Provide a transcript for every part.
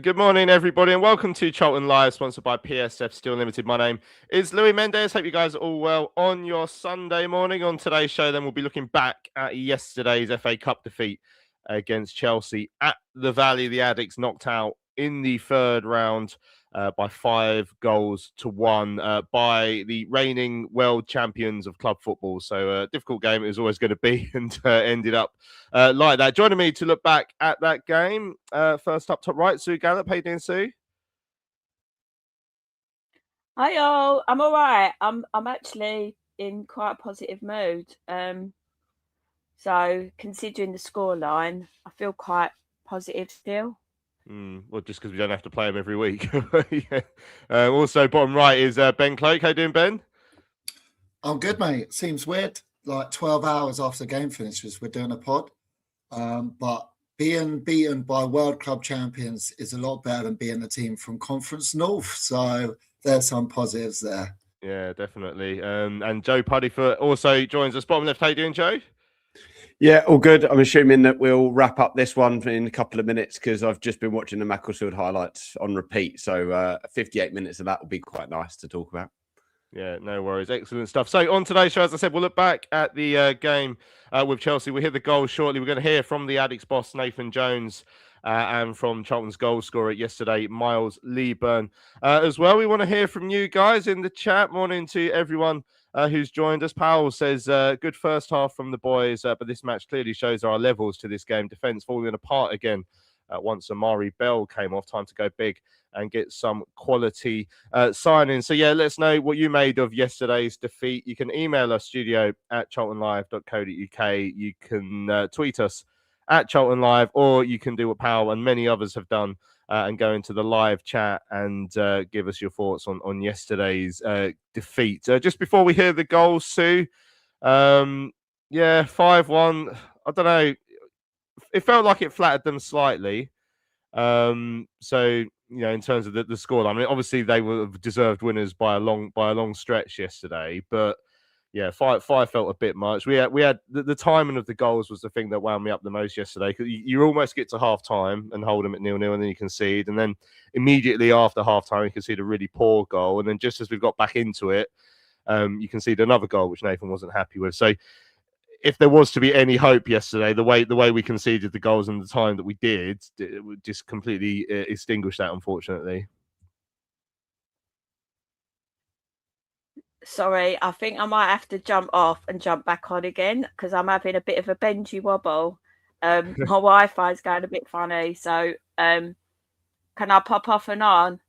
Good morning, everybody, and welcome to Charlton Live, sponsored by PSF Steel Limited. My name is Louis Mendes. Hope you guys are all well on your Sunday morning. On today's show, then we'll be looking back at yesterday's FA Cup defeat against Chelsea at the Valley. The Addicts knocked out in the third round by 5-1 by the reigning world champions of club football. So a difficult game it was always going to be, and ended up like that. Joining me to look back at that game, first up top right, Sue Gallop. How you doing, Sue? Hi all, I'm all right. I'm actually in quite a positive mood. So considering the scoreline, I feel quite positive still. Well, just because we don't have to play them every week. Yeah. Also, bottom right is Ben Cloak. How you doing, Ben? I'm good, mate. It seems weird. Like 12 hours after the game finishes, we're doing a pod. But being beaten by world club champions is a lot better than being a team from Conference North. So there's some positives there. Yeah, definitely. And Joe Puddyfoot also joins us. Bottom left. How you doing, Joe? Yeah, all good. I'm assuming that we'll wrap up this one in a couple of minutes because I've just been watching the Macclesfield highlights on repeat. So 58 minutes of that will be quite nice to talk about. Yeah, no worries. Excellent stuff. So on today's show, as I said, we'll look back at the game with Chelsea. We'll hear the goals shortly. We're going to hear from the Addicts boss, Nathan Jones, and from Charlton's goal scorer yesterday, Miles Leaburn. As well, we want to hear from you guys in the chat. Morning to everyone who's joined us. Powell says, good first half from the boys, but this match clearly shows our levels to this game. Defence falling apart again once Amari Bell came off. Time to go big and get some quality signings. So, yeah, let us know what you made of yesterday's defeat. You can email us, studio@charltonlive.co.uk. You can tweet us at Charlton Live, or you can do what Powell and many others have done and go into the live chat and give us your thoughts on yesterday's defeat. Just before we hear the goals, Sue, 5-1. I don't know. It felt like it flattered them slightly. So, in terms of the score, I mean, obviously they were deserved winners by a long stretch yesterday, but yeah, five felt a bit much. We had the timing of the goals was the thing that wound me up the most yesterday, because you almost get to half time and hold them at 0-0, and then you concede, and then immediately after half time you concede a really poor goal, and then just as we've got back into it, you concede another goal which Nathan wasn't happy with. So if there was to be any hope yesterday, the way we conceded the goals and the time that we did, it would just completely extinguish that, unfortunately. Sorry, I think I might have to jump off and jump back on again because I'm having a bit of a Benji wobble. My Wi-Fi is going a bit funny, so can I pop off and on?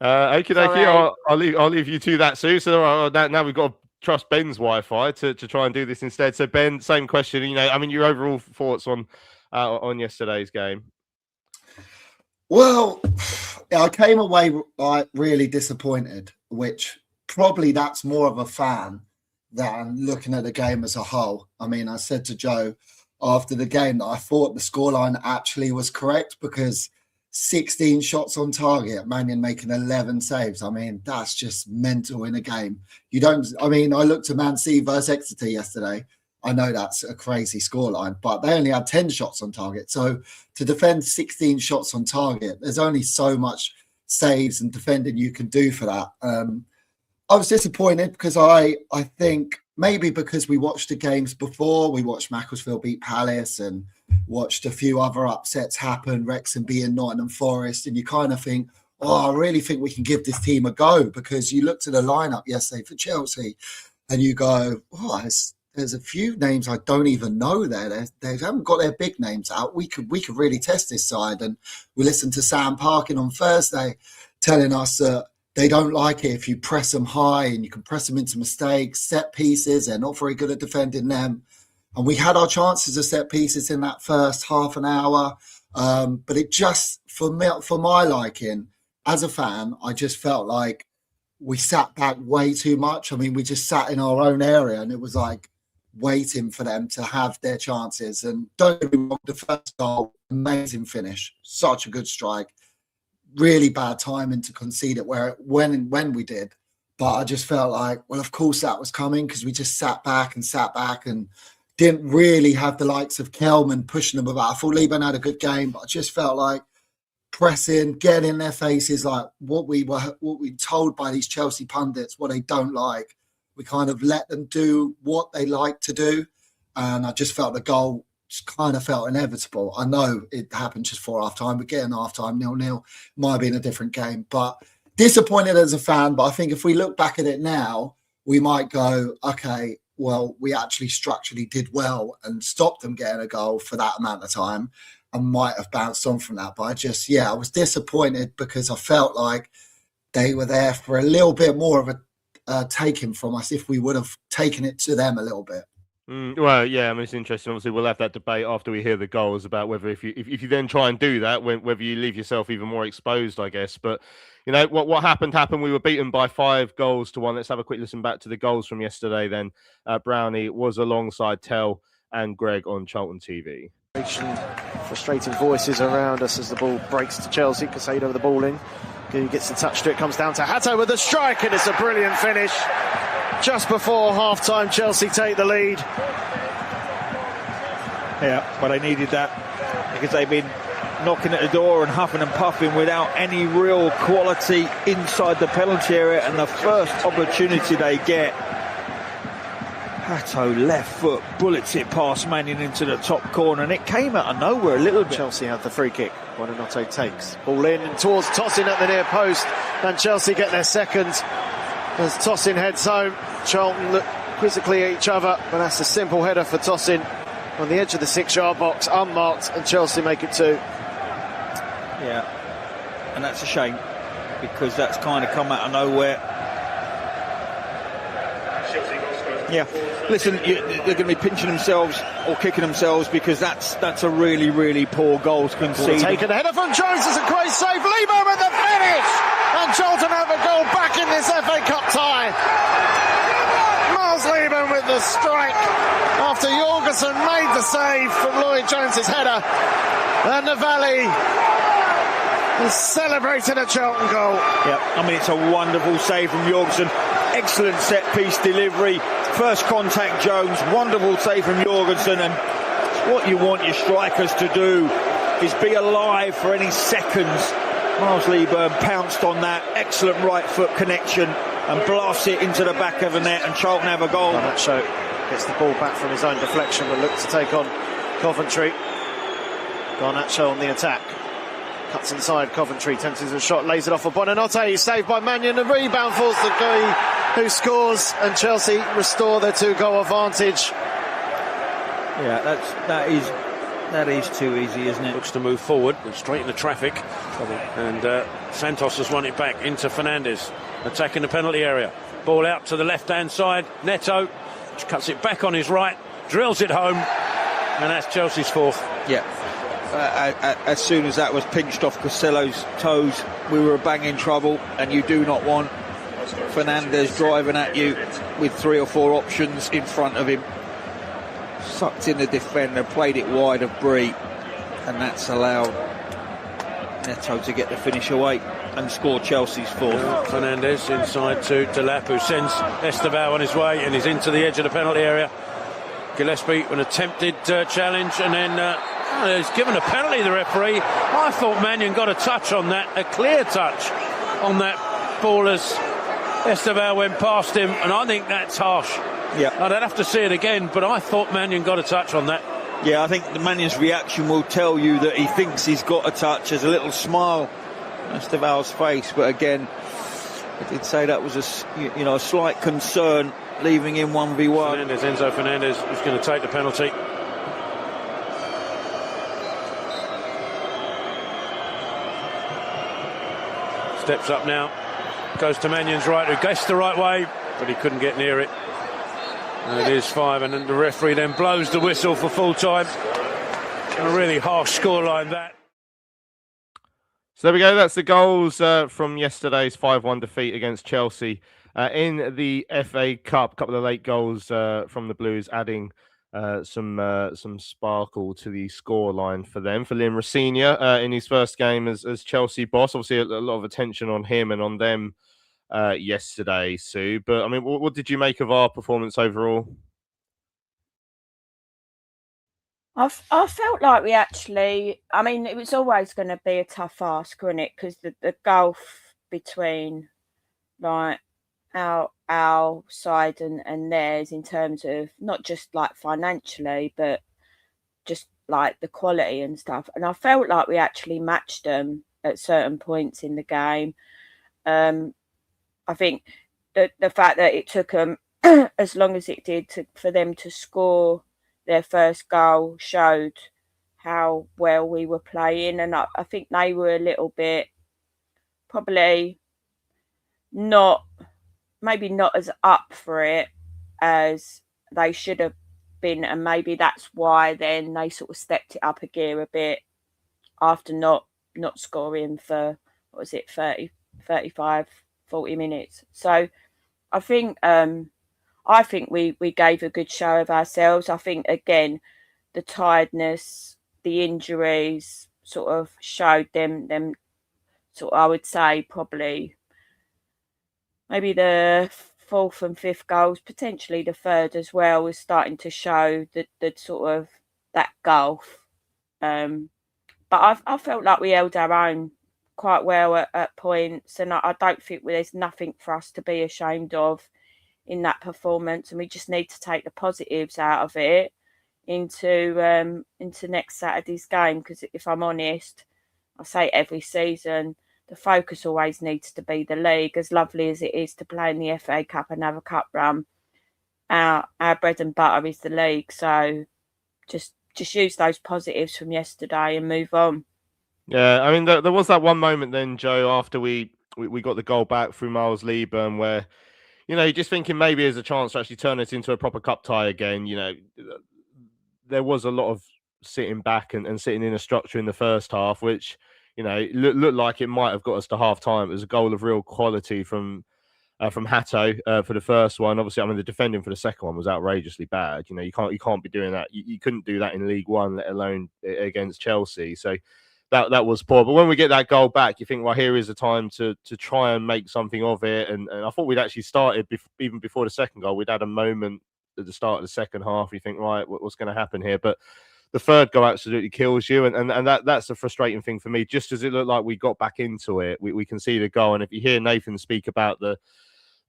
Okay. I'll leave you to that, Sue. So now we've got to trust Ben's Wi-Fi to try and do this instead. So Ben, same question. Your overall thoughts on yesterday's game. Well, I came away really disappointed, which probably that's more of a fan than looking at the game as a whole. I mean, I said to Joe after the game that I thought the scoreline actually was correct, because 16 shots on target, Mannion making 11 saves. I mean, that's just mental in a game. I looked at Man City versus Exeter yesterday. I know that's a crazy scoreline, but they only had 10 shots on target. So to defend 16 shots on target, there's only so much saves and defending you can do for that. I was disappointed because I think maybe because we watched the games before, we watched Macclesfield beat Palace and watched a few other upsets happen, Wrexham beating Nottingham Forest, and you kind of think, I really think we can give this team a go, because you looked at the lineup yesterday for Chelsea and you go, there's a few names I don't even know there. They haven't got their big names out. We could really test this side. And we listened to Sam Parkin on Thursday telling us that they don't like it if you press them high and you can press them into mistakes, set pieces. They're not very good at defending them. And we had our chances of set pieces in that first half an hour. But it just, for my liking, as a fan, I just felt like we sat back way too much. I mean, we just sat in our own area and it was like waiting for them to have their chances. And don't get me wrong, the first goal, amazing finish, such a good strike. Really bad timing to concede it when we did. But I just felt like, well, of course that was coming, because we just sat back and didn't really have the likes of Kelman pushing them about. I thought Leaburn had a good game, but I just felt like pressing, getting in their faces, like what we told by these Chelsea pundits, what they don't like. We kind of let them do what they like to do. And I just felt the goal just kind of felt inevitable. I know it happened just before half-time, but getting half-time 0-0 might have been a different game. But disappointed as a fan, but I think if we look back at it now, we might go, okay, well, we actually structurally did well and stopped them getting a goal for that amount of time and might have bounced on from that. But I was disappointed because I felt like they were there for a little bit more of a taking from us if we would have taken it to them a little bit. Well, yeah, I mean, it's interesting. Obviously, we'll have that debate after we hear the goals about whether if you then try and do that, whether you leave yourself even more exposed, I guess. But you know what happened. We were beaten by 5-1. Let's have a quick listen back to the goals from yesterday. Then Brownie was alongside Tell and Greg on Charlton TV. Frustrating voices around us as the ball breaks to Chelsea. Casado with the ball in. Who gets the touch to it, comes down to Hatto with the strike, and it's a brilliant finish. Just before half-time, Chelsea take the lead. Yeah, but they needed that because they've been knocking at the door and huffing and puffing without any real quality inside the penalty area, and the first opportunity they get, Hatto left foot bullets it past Mannion into the top corner, and it came out of nowhere a little bit. Chelsea had the free kick. Buonanotte takes ball in and towards Tosin at the near post, and Chelsea get their second as Tosin heads home. Charlton look quizzically at each other, but that's a simple header for Tosin on the edge of the 6-yard box, unmarked, and Chelsea make it 2. Yeah, and that's a shame because that's kind of come out of nowhere. Yeah, listen, they're going to be pinching themselves or kicking themselves because that's a really, really poor goal to concede. Taken a header from Jones, is a great save. Leaburn with the finish, and Charlton have a goal back in this FA Cup tie. Miles Leaburn with the strike after Jorgensen made the save from Lloyd Jones's header, and the Valley is celebrating a Charlton goal. Yeah, I mean, it's a wonderful save from Jorgensen. Excellent set-piece delivery. First contact, Jones. Wonderful save from Jorgensen. And what you want your strikers to do is be alive for any seconds. Miles Leaburn pounced on that. Excellent right foot connection and blasts it into the back of the net, and Charlton have a goal. Garnacho gets the ball back from his own deflection but looks to take on Coventry. Garnacho on the attack. Cuts inside Coventry, tempting a shot, lays it off for Buonanotte. Saved by Mannion. The rebound falls to Guy, who scores, and Chelsea restore their 2-goal advantage. Yeah, that is too easy, isn't it? Looks to move forward, but straight into traffic. And Santos has won it back into Fernandes, attacking the penalty area. Ball out to the left-hand side. Neto cuts it back on his right, drills it home, and that's Chelsea's 4th. Yeah. As soon as that was pinched off Costello's toes, we were bang in trouble, and you do not want Fernandes driving at you with 3 or 4 options in front of him. Sucked in the defender, played it wide of Bree, and that's allowed Neto to get the finish away and score Chelsea's 4th. Fernandes inside to Delap, who sends Esteban on his way and is into the edge of the penalty area. Gillespie, an attempted challenge, and then he's given a penalty, the referee. I thought Mannion got a touch on that, a clear touch on that ball as Esteval went past him, and I think that's harsh. Yeah, I'd have to see it again, but I thought Mannion got a touch on that. Yeah, I think the Mannion's reaction will tell you that he thinks he's got a touch. There's a little smile on Esteval's face, but again, I did say that was a slight concern, leaving him 1v1. Enzo Fernandez is going to take the penalty. Steps up now, goes to Mannion's right, who guessed the right way, but he couldn't get near it. And it is 5, and then the referee then blows the whistle for full time. A really harsh scoreline, that. So there we go. That's the goals from yesterday's 5-1 defeat against Chelsea in the FA Cup. A couple of late goals from the Blues, adding some sparkle to the scoreline for them. For Liam Rosenior in his first game as Chelsea boss, obviously a lot of attention on him and on them yesterday, Sue. But I mean, what did you make of our performance overall? I felt like we actually, I mean, it was always going to be a tough ask, wasn't it? Because the gulf between like our side and theirs in terms of not just like financially, but just like the quality and stuff. And I felt like we actually matched them at certain points in the game. I think the fact that it took them as long as it did for them to score their first goal showed how well we were playing. And I think they were a little bit probably maybe not as up for it as they should have been. And maybe that's why then they sort of stepped it up a gear a bit after not scoring for, 35, 40 minutes. So I think we gave a good show of ourselves. I think, again, the tiredness, the injuries sort of showed them sort of, I would say, probably maybe the 4th and 5th goals, potentially the 3rd as well, was starting to show the sort of that gulf. But I felt like we held our own quite well at points, and I don't think there's nothing for us to be ashamed of in that performance, and we just need to take the positives out of it into next Saturday's game. Because if I'm honest, I say every season, the focus always needs to be the league. As lovely as it is to play in the FA Cup and have a cup run, our bread and butter is the league. So just use those positives from yesterday and move on. Yeah, I mean, there was that one moment then, Joe, after we got the goal back through Miles Leaburn, where, you're just thinking maybe there's a chance to actually turn it into a proper cup tie again. There was a lot of sitting back and sitting in a structure in the first half, which, looked like it might have got us to half time. It was a goal of real quality from Hatto for the first one. Obviously, I mean, the defending for the second one was outrageously bad. You can't be doing that. You couldn't do that in League One, let alone against Chelsea. So that was poor. But when we get that goal back, you think, well, here is a time to try and make something of it. And I thought we'd actually started even before the second goal. We'd had a moment at the start of the second half. You think, right, what's going to happen here? But the third goal absolutely kills you. And that's a frustrating thing for me. Just as it looked like we got back into it, we conceded a goal. And if you hear Nathan speak about the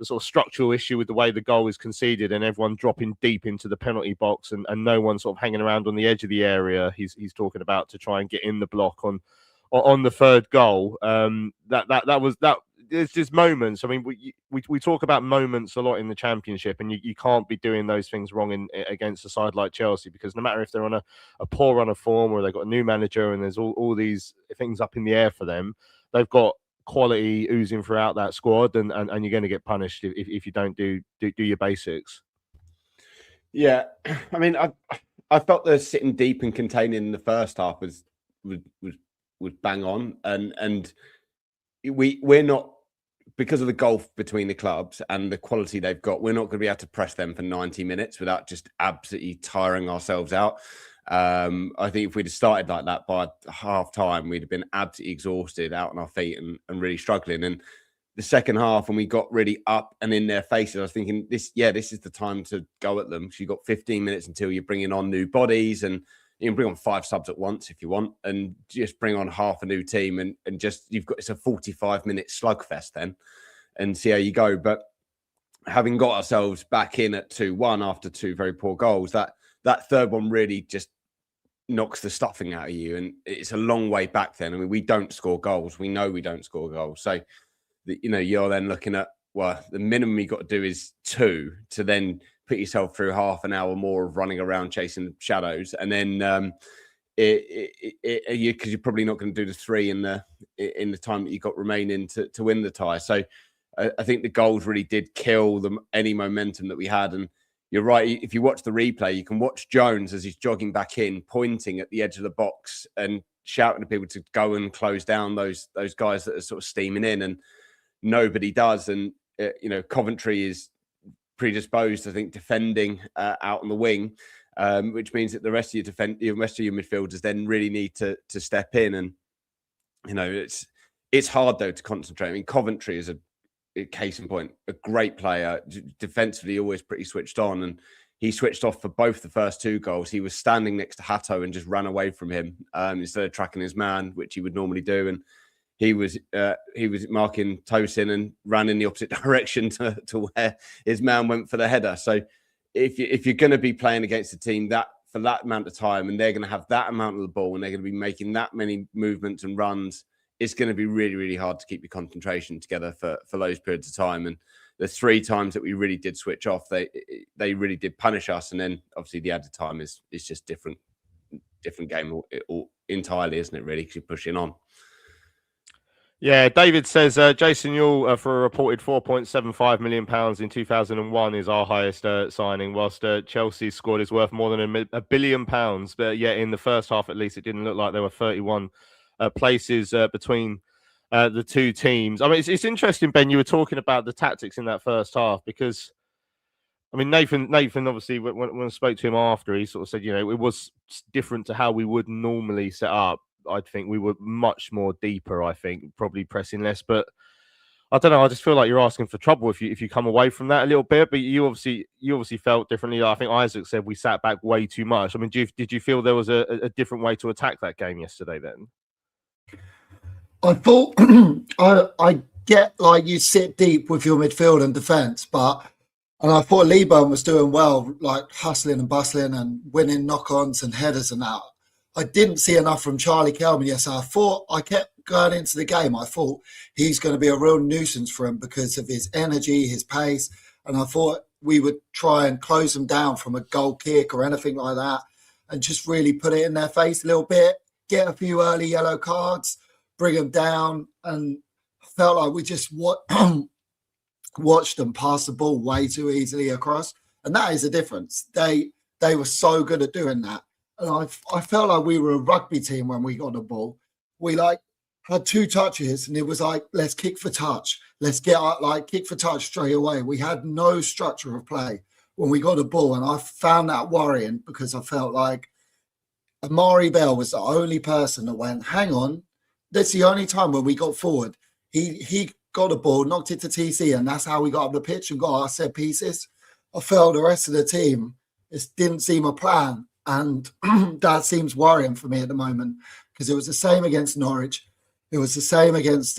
sort of structural issue with the way the goal is conceded and everyone dropping deep into the penalty box and no one sort of hanging around on the edge of the area he's talking about to try and get in the block on the third goal. That was it's just moments. I mean, we talk about moments a lot in the Championship, and you can't be doing those things wrong against a side like Chelsea, because no matter if they're on a poor run of form or they've got a new manager and there's all these things up in the air for them, they've got quality oozing throughout that squad, and you're going to get punished if you don't do your basics. Yeah, I mean, I felt the sitting deep and containing in the first half was bang on, and we're not, because of the gulf between the clubs and the quality they've got, we're not going to be able to press them for 90 minutes without just absolutely tiring ourselves out. I think if we'd have started like that by half time, we'd have been absolutely exhausted, out on our feet and really struggling. And the second half, when we got really up and in their faces, I was thinking, this is the time to go at them. So you've got 15 minutes until you're bringing on new bodies, and you can bring on 5 subs at once if you want, and just bring on half a new team, and just it's a 45-minute slugfest then, and see how you go. But having got ourselves back in at 2-1 after 2 very poor goals, that third one really just knocks the stuffing out of you, and it's a long way back then. I mean, we don't score goals. We know we don't score goals. So, you're then looking at, well, the minimum you got to do is 2 to then put yourself through half an hour more of running around chasing shadows. And then because you're probably not going to do the 3 in the time that you got remaining to win the tie. So I think the goals really did kill any momentum that we had. And you're right. If you watch the replay, you can watch Jones as he's jogging back in, pointing at the edge of the box and shouting to people to go and close down those guys that are sort of steaming in, and nobody does. And Coventry is predisposed, I think, defending out on the wing, which means that the rest of your midfielders then really need to step in. And it's hard though to concentrate. I mean, Coventry is a case in point, a great player, defensively always pretty switched on, and he switched off for both the first 2 goals. He was standing next to Hatto and just ran away from him instead of tracking his man, which he would normally do. And he was marking Tosin and ran in the opposite direction to where his man went for the header. So if you're going to be playing against a team that for that amount of time, and they're going to have that amount of the ball, and they're going to be making that many movements and runs, it's going to be really, really hard to keep your concentration together for those periods of time. And the 3 times that we really did switch off, they really did punish us. And then obviously the added time is just different game all entirely, isn't it? Really, because you're pushing on. Yeah, David says Jason Ewell for a reported £4.75 million in 2001 is our highest signing, whilst Chelsea's squad is worth more than £1 billion. But yet in the first half, at least, it didn't look like there were 31 places between the 2 teams. I mean, it's interesting, Ben, you were talking about the tactics in that first half, because I mean, Nathan obviously, when I spoke to him after, he sort of said, it was different to how we would normally set up. I think we were much more deeper, I think, probably pressing less. But I don't know, I just feel like you're asking for trouble if you come away from that a little bit. But you obviously felt differently. I think Isaac said we sat back way too much. I mean, did you feel there was a different way to attack that game yesterday then? I thought I get like you sit deep with your midfield and defence, and I thought Leaburn was doing well, like hustling and bustling and winning knock-ons and headers and that. I didn't see enough from Charlie Kelman. Yes, I kept going into the game. I thought he's going to be a real nuisance for him because of his energy, his pace, and I thought we would try and close them down from a goal kick or anything like that, and just really put it in their face a little bit, get a few early yellow cards, bring them down, and I felt like we just watched them pass the ball way too easily across, and that is a difference. They were so good at doing that, and I felt like we were a rugby team when we got the ball. We had 2 touches, and it was like, let's kick for touch, let's get out, kick for touch straight away. We had no structure of play when we got the ball, and I found that worrying because I felt like Amari Bell was the only person that went, hang on. That's the only time when we got forward. He got the ball, knocked it to TC, and that's how we got up the pitch and got our set pieces. I felt the rest of the team, it didn't seem a plan, and that seems worrying for me at the moment, because it was the same against Norwich. It was the same against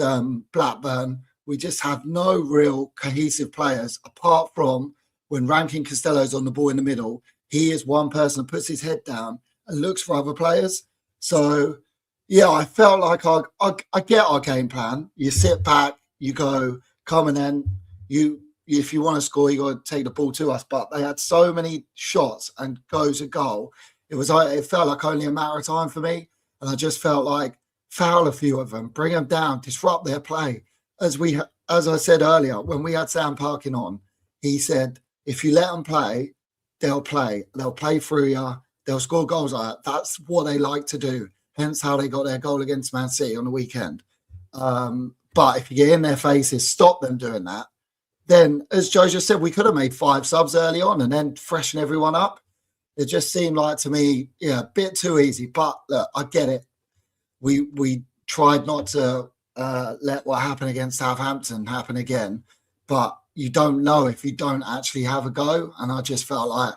Blackburn. We just have no real cohesive players, apart from when Rankin Costello's on the ball in the middle. He is one person that puts his head down and looks for other players. So yeah, I felt like I get our game plan. You sit back, you go, come, and then if you want to score, you got to take the ball to us. But they had so many shots and goes a goal. It felt like only a matter of time for me, and I just felt like foul a few of them, bring them down, disrupt their play. As I said earlier, when we had Sam Parkin on, he said, if you let them play, they'll play. They'll play through you. They'll score goals like that. That's what they like to do. Hence how they got their goal against Man City on the weekend. But if you get in their faces, stop them doing that, then, as Joe just said, we could have made 5 subs early on and then freshen everyone up. It just seemed like, to me, a bit too easy. But look, I get it. We tried not to let what happened against Southampton happen again. But you don't know if you don't actually have a go. And I just felt like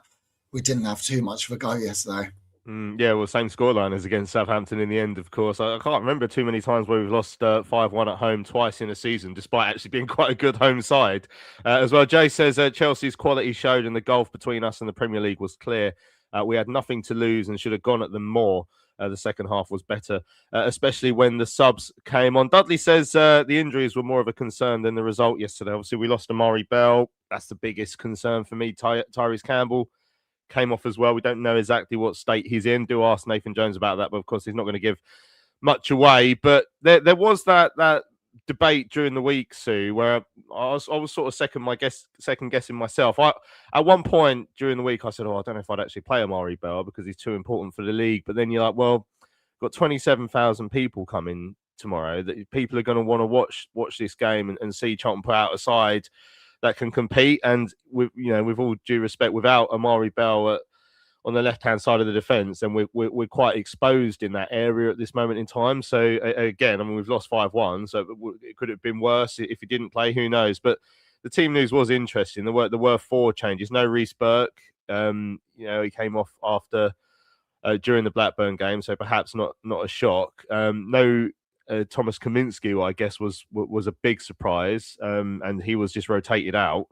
we didn't have too much of a go yesterday. Yeah, well, same scoreline as against Southampton in the end, of course. I can't remember too many times where we've lost 5-1 at home twice in a season, despite actually being quite a good home side. As well, Jay says Chelsea's quality showed and the gulf between us and the Premier League was clear. We had nothing to lose and should have gone at them more. The second half was better, especially when the subs came on. Dudley says the injuries were more of a concern than the result yesterday. Obviously, we lost Amari Bell. That's the biggest concern for me. Tyrese Campbell came off as well. We don't know exactly what state he's in. Do ask Nathan Jones about that, but of course he's not going to give much away. But there was that debate during the week, Sue, where I was sort of second guessing myself. At one point during the week I said, I don't know if I'd actually play Amari Bell because he's too important for the league. But then you're like, well, got 27,000 people coming tomorrow. That people are going to want to watch this game and see Charlton put out a side that can compete. And with all due respect, without Amari Bell on the left-hand side of the defence, then we're quite exposed in that area at this moment in time. So again, I mean, we've lost 5-1, so it could have been worse if he didn't play. Who knows? But the team news was interesting. There were 4 changes. No Reece Burke. He came off after during the Blackburn game, so perhaps not a shock. No. Thomas Kaminski, who I guess was a big surprise, and he was just rotated out.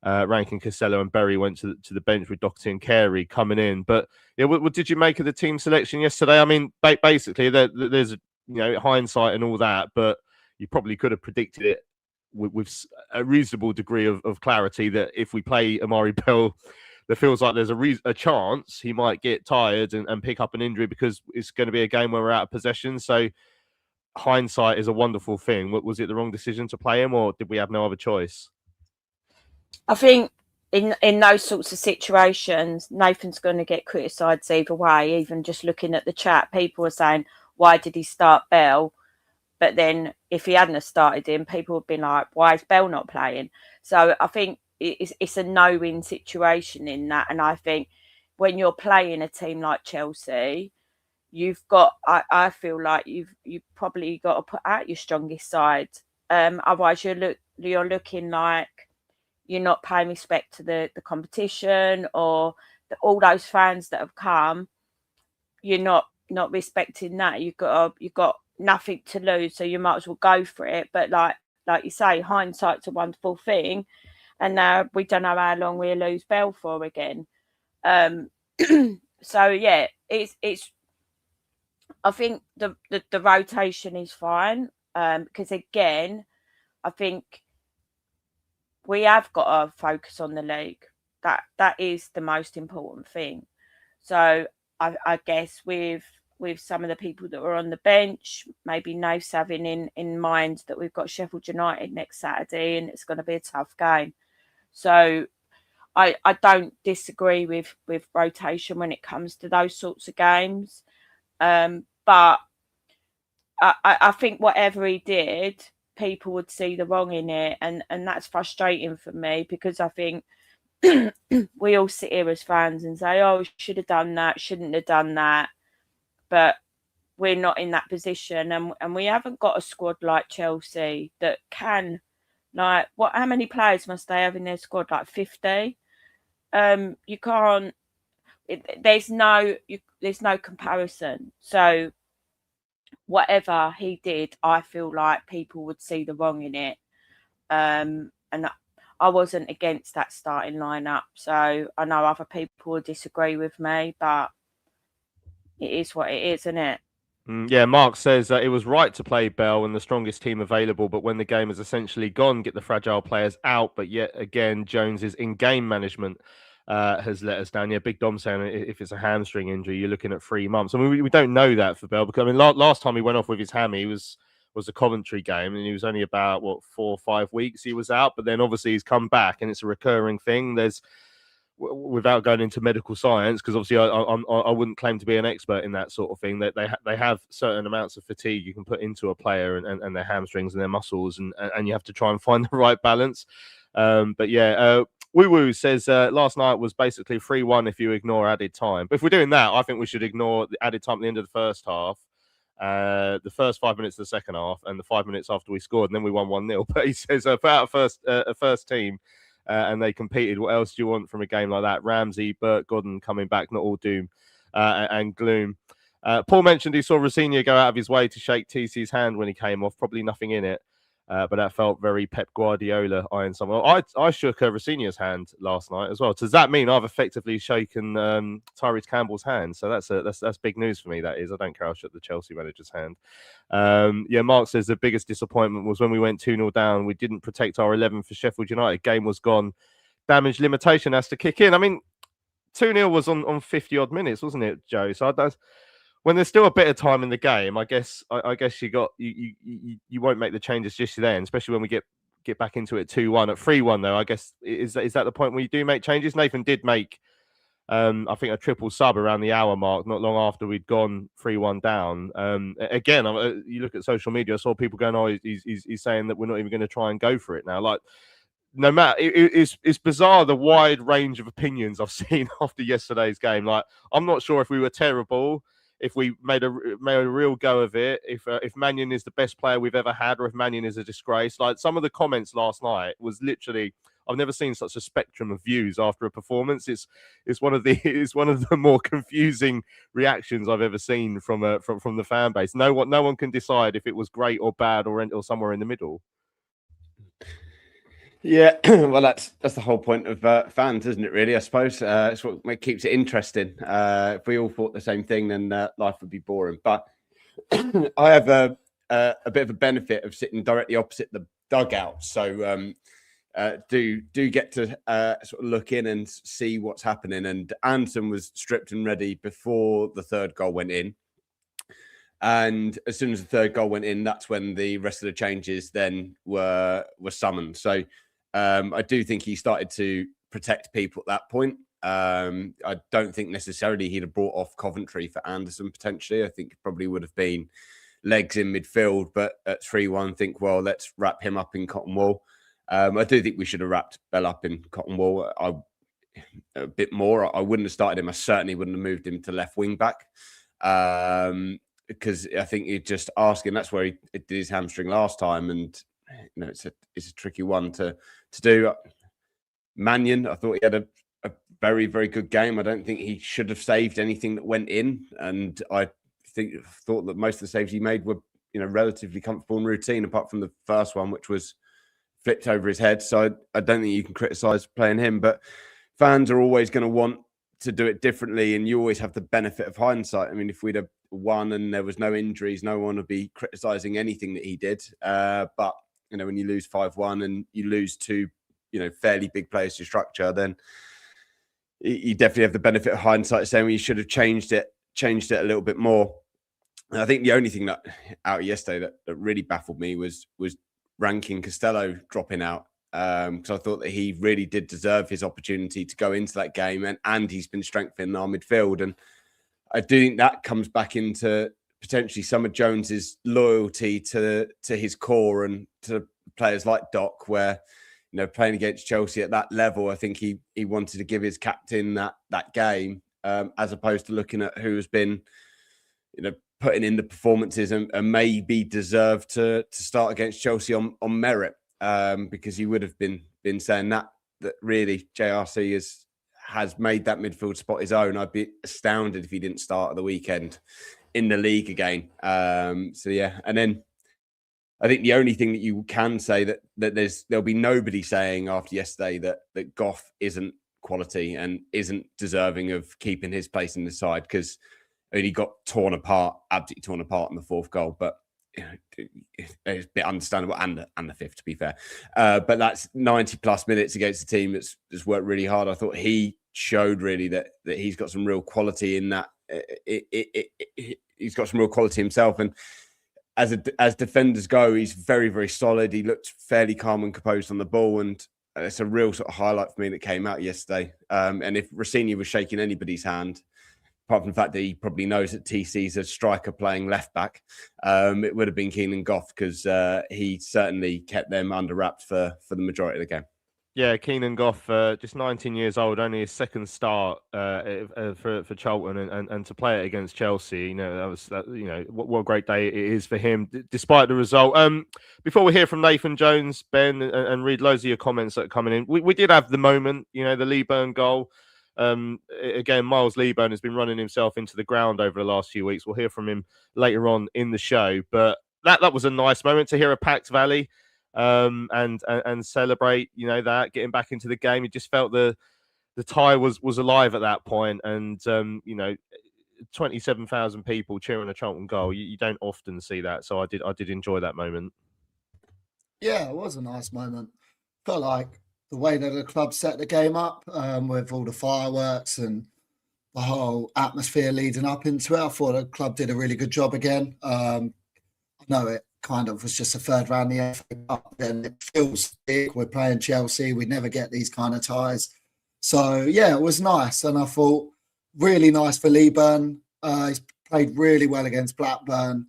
Rankin, Costello, and Berry went to the bench with Doherty and Carey coming in. But yeah, what did you make of the team selection yesterday? I mean, basically, there's hindsight and all that, but you probably could have predicted it with a reasonable degree of clarity that if we play Amari Bell, there feels like there's a chance he might get tired and pick up an injury because it's going to be a game where we're out of possession. So hindsight is a wonderful thing. Was it the wrong decision to play him, or did we have no other choice? I think in those sorts of situations, Nathan's going to get criticised either way. Even just looking at the chat, people are saying, why did he start Bell? But then if he hadn't started him, people would be like, why is Bell not playing? So I think it's a no-win situation in that. And I think when you're playing a team like Chelsea, you've got, I feel like you've probably got to put out your strongest side. Otherwise, you're looking like you're not paying respect to the competition, or all those fans that have come. You're not respecting that. You've got nothing to lose, so you might as well go for it. But like you say, hindsight's a wonderful thing, and now we don't know how long we'll lose Bell for again. So yeah, it's. I think the rotation is fine, because again, I think we have got to focus on the league. That is the most important thing. So I guess with some of the people that were on the bench, maybe Nath's having in mind that we've got Sheffield United next Saturday and it's going to be a tough game. So I don't disagree with rotation when it comes to those sorts of games. But I think whatever he did, people would see the wrong in it. And that's frustrating for me, because I think we all sit here as fans and say, oh, should have done that, shouldn't have done that. But we're not in that position. And we haven't got a squad like Chelsea that can, how many players must they have in their squad? Like 50? You can't, there's no comparison. So whatever he did, I feel like people would see the wrong in it. And I wasn't against that starting lineup. So I know other people will disagree with me, but it is what it is, isn't it? Yeah, Mark says it was right to play Bell and the strongest team available, but when the game is essentially gone, get the fragile players out. But yet again, Jones's in-game management has let us down. Yeah, Big Dom saying if it's a hamstring injury, you're looking at 3 months. I mean, we don't know that for Bell, because I mean, last time he went off with his hammy was a Coventry game, and he was only about 4 or 5 weeks he was out. But then obviously he's come back, and it's a recurring thing. There's, without going into medical science, because obviously I wouldn't claim to be an expert in that sort of thing, that they have certain amounts of fatigue you can put into a player and their hamstrings and their muscles, and you have to try and find the right balance. But yeah, Woo Woo says last night was basically 3-1 if you ignore added time. But if we're doing that, I think we should ignore the added time at the end of the first half, the first 5 minutes of the second half and the 5 minutes after we scored, and then we won 1-0. But he says about a first team and they competed. What else do you want from a game like that? Ramsey, Burt, Godden coming back, not all doom and gloom. Paul mentioned he saw Rosenior go out of his way to shake TC's hand when he came off. Probably nothing in it. But that felt very Pep Guardiola eyeing someone. I shook Rosenior's hand last night as well. Does that mean I've effectively shaken Tyrese Campbell's hand? So that's big news for me. That is, I don't care. I shook the Chelsea manager's hand. Mark says the biggest disappointment was when we went 2-0 down. We didn't protect our 11 for Sheffield United. Game was gone. Damage limitation has to kick in. I mean, 2-0 was on 50 odd minutes, wasn't it, Joe? So when there's still a bit of time in the game, I guess you won't make the changes just then, especially when we get back into it 2-1 at 3-1 though. I guess is that the point where you do make changes? Nathan did make I think a triple sub around the hour mark, not long after we'd gone 3-1 down. Again, you look at social media, I saw people going, "Oh, he's saying that we're not even going to try and go for it now." Like, no matter, it's bizarre the wide range of opinions I've seen after yesterday's game. Like, I'm not sure if we were terrible, if we made a real go of it, if Mannion is the best player we've ever had, or if Mannion is a disgrace. Like, some of the comments last night was literally, I've never seen such a spectrum of views after a performance. It's one of the more confusing reactions I've ever seen from the fan base. No one can decide if it was great or bad or somewhere in the middle. Yeah, well, that's the whole point of fans, isn't it? Really, I suppose it's what keeps it interesting. If we all thought the same thing, then life would be boring. But I have a bit of a benefit of sitting directly opposite the dugout, so do get to sort of look in and see what's happening. And Anderson was stripped and ready before the third goal went in. And as soon as the third goal went in, that's when the rest of the changes then were summoned. So I do think he started to protect people at that point. I don't think necessarily he'd have brought off Coventry for Anderson potentially. I think it probably would have been legs in midfield, but at 3-1, think, well, let's wrap him up in cotton wool. I do think we should have wrapped Bell up in cotton wool a bit more. I wouldn't have started him. I certainly wouldn't have moved him to left wing back. Because I think you're just asking. That's where he did his hamstring last time, and it's a tricky one to do. Mannion, I thought he had a very, very good game. I don't think he should have saved anything that went in, and I thought that most of the saves he made were relatively comfortable and routine, apart from the first one, which was flipped over his head. So I don't think you can criticise playing him, but fans are always going to want to do it differently, and you always have the benefit of hindsight. I mean, if we'd have won and there was no injuries, no one would be criticising anything that he did. But when you lose 5-1 and you lose two, fairly big players to structure, then you definitely have the benefit of hindsight, saying we should have changed it a little bit more. And I think the only thing that out yesterday that really baffled me was Rankin Costello dropping out. Because I thought that he really did deserve his opportunity to go into that game, and he's been strengthening our midfield. And I do think that comes back into potentially some of Jones's loyalty to his core and to players like Doc, where playing against Chelsea at that level, I think he wanted to give his captain that game, as opposed to looking at who has been putting in the performances and maybe deserved to start against Chelsea on merit. Because he would have been saying that really JRC has made that midfield spot his own. I'd be astounded if he didn't start at the weekend in the league again. So yeah, and then I think the only thing that you can say that there'll be nobody saying after yesterday that Goff isn't quality and isn't deserving of keeping his place in the side, because he got absolutely torn apart in the fourth goal, but. It's a bit understandable, and the fifth, to be fair. But that's 90 plus minutes against a team that's worked really hard. I thought he showed really that he's got some real quality in that. He's got some real quality himself, and as defenders go, he's very, very solid. He looked fairly calm and composed on the ball, and it's a real sort of highlight for me that came out yesterday. And if Rossini was shaking anybody's hand, apart from the fact that he probably knows that TC's a striker playing left back, it would have been Keenan Goff, because he certainly kept them under wraps for the majority of the game. Yeah, Keenan Goff, just 19 years old, only his second start for Charlton, and to play it against Chelsea, what a great day it is for him, despite the result. Before we hear from Nathan Jones, Ben, and read loads of your comments that are coming in, we did have the moment, the Leaburn goal. Again, Miles Leaburn has been running himself into the ground over the last few weeks. We'll hear from him later on in the show, but that was a nice moment to hear a packed Valley. And celebrate, that getting back into the game. It just felt the tie was alive at that point, and 27,000 people cheering a Charlton goal. You don't often see that, so I did enjoy that moment. Yeah, it was a nice moment. Felt like the way that the club set the game up, with all the fireworks and the whole atmosphere leading up into it. I thought the club did a really good job again. I know it kind of was just a third round the FA Cup, then it feels big. We're playing Chelsea. We never get these kind of ties. So, yeah, it was nice. And I thought really nice for Leaburn. He's played really well against Blackburn,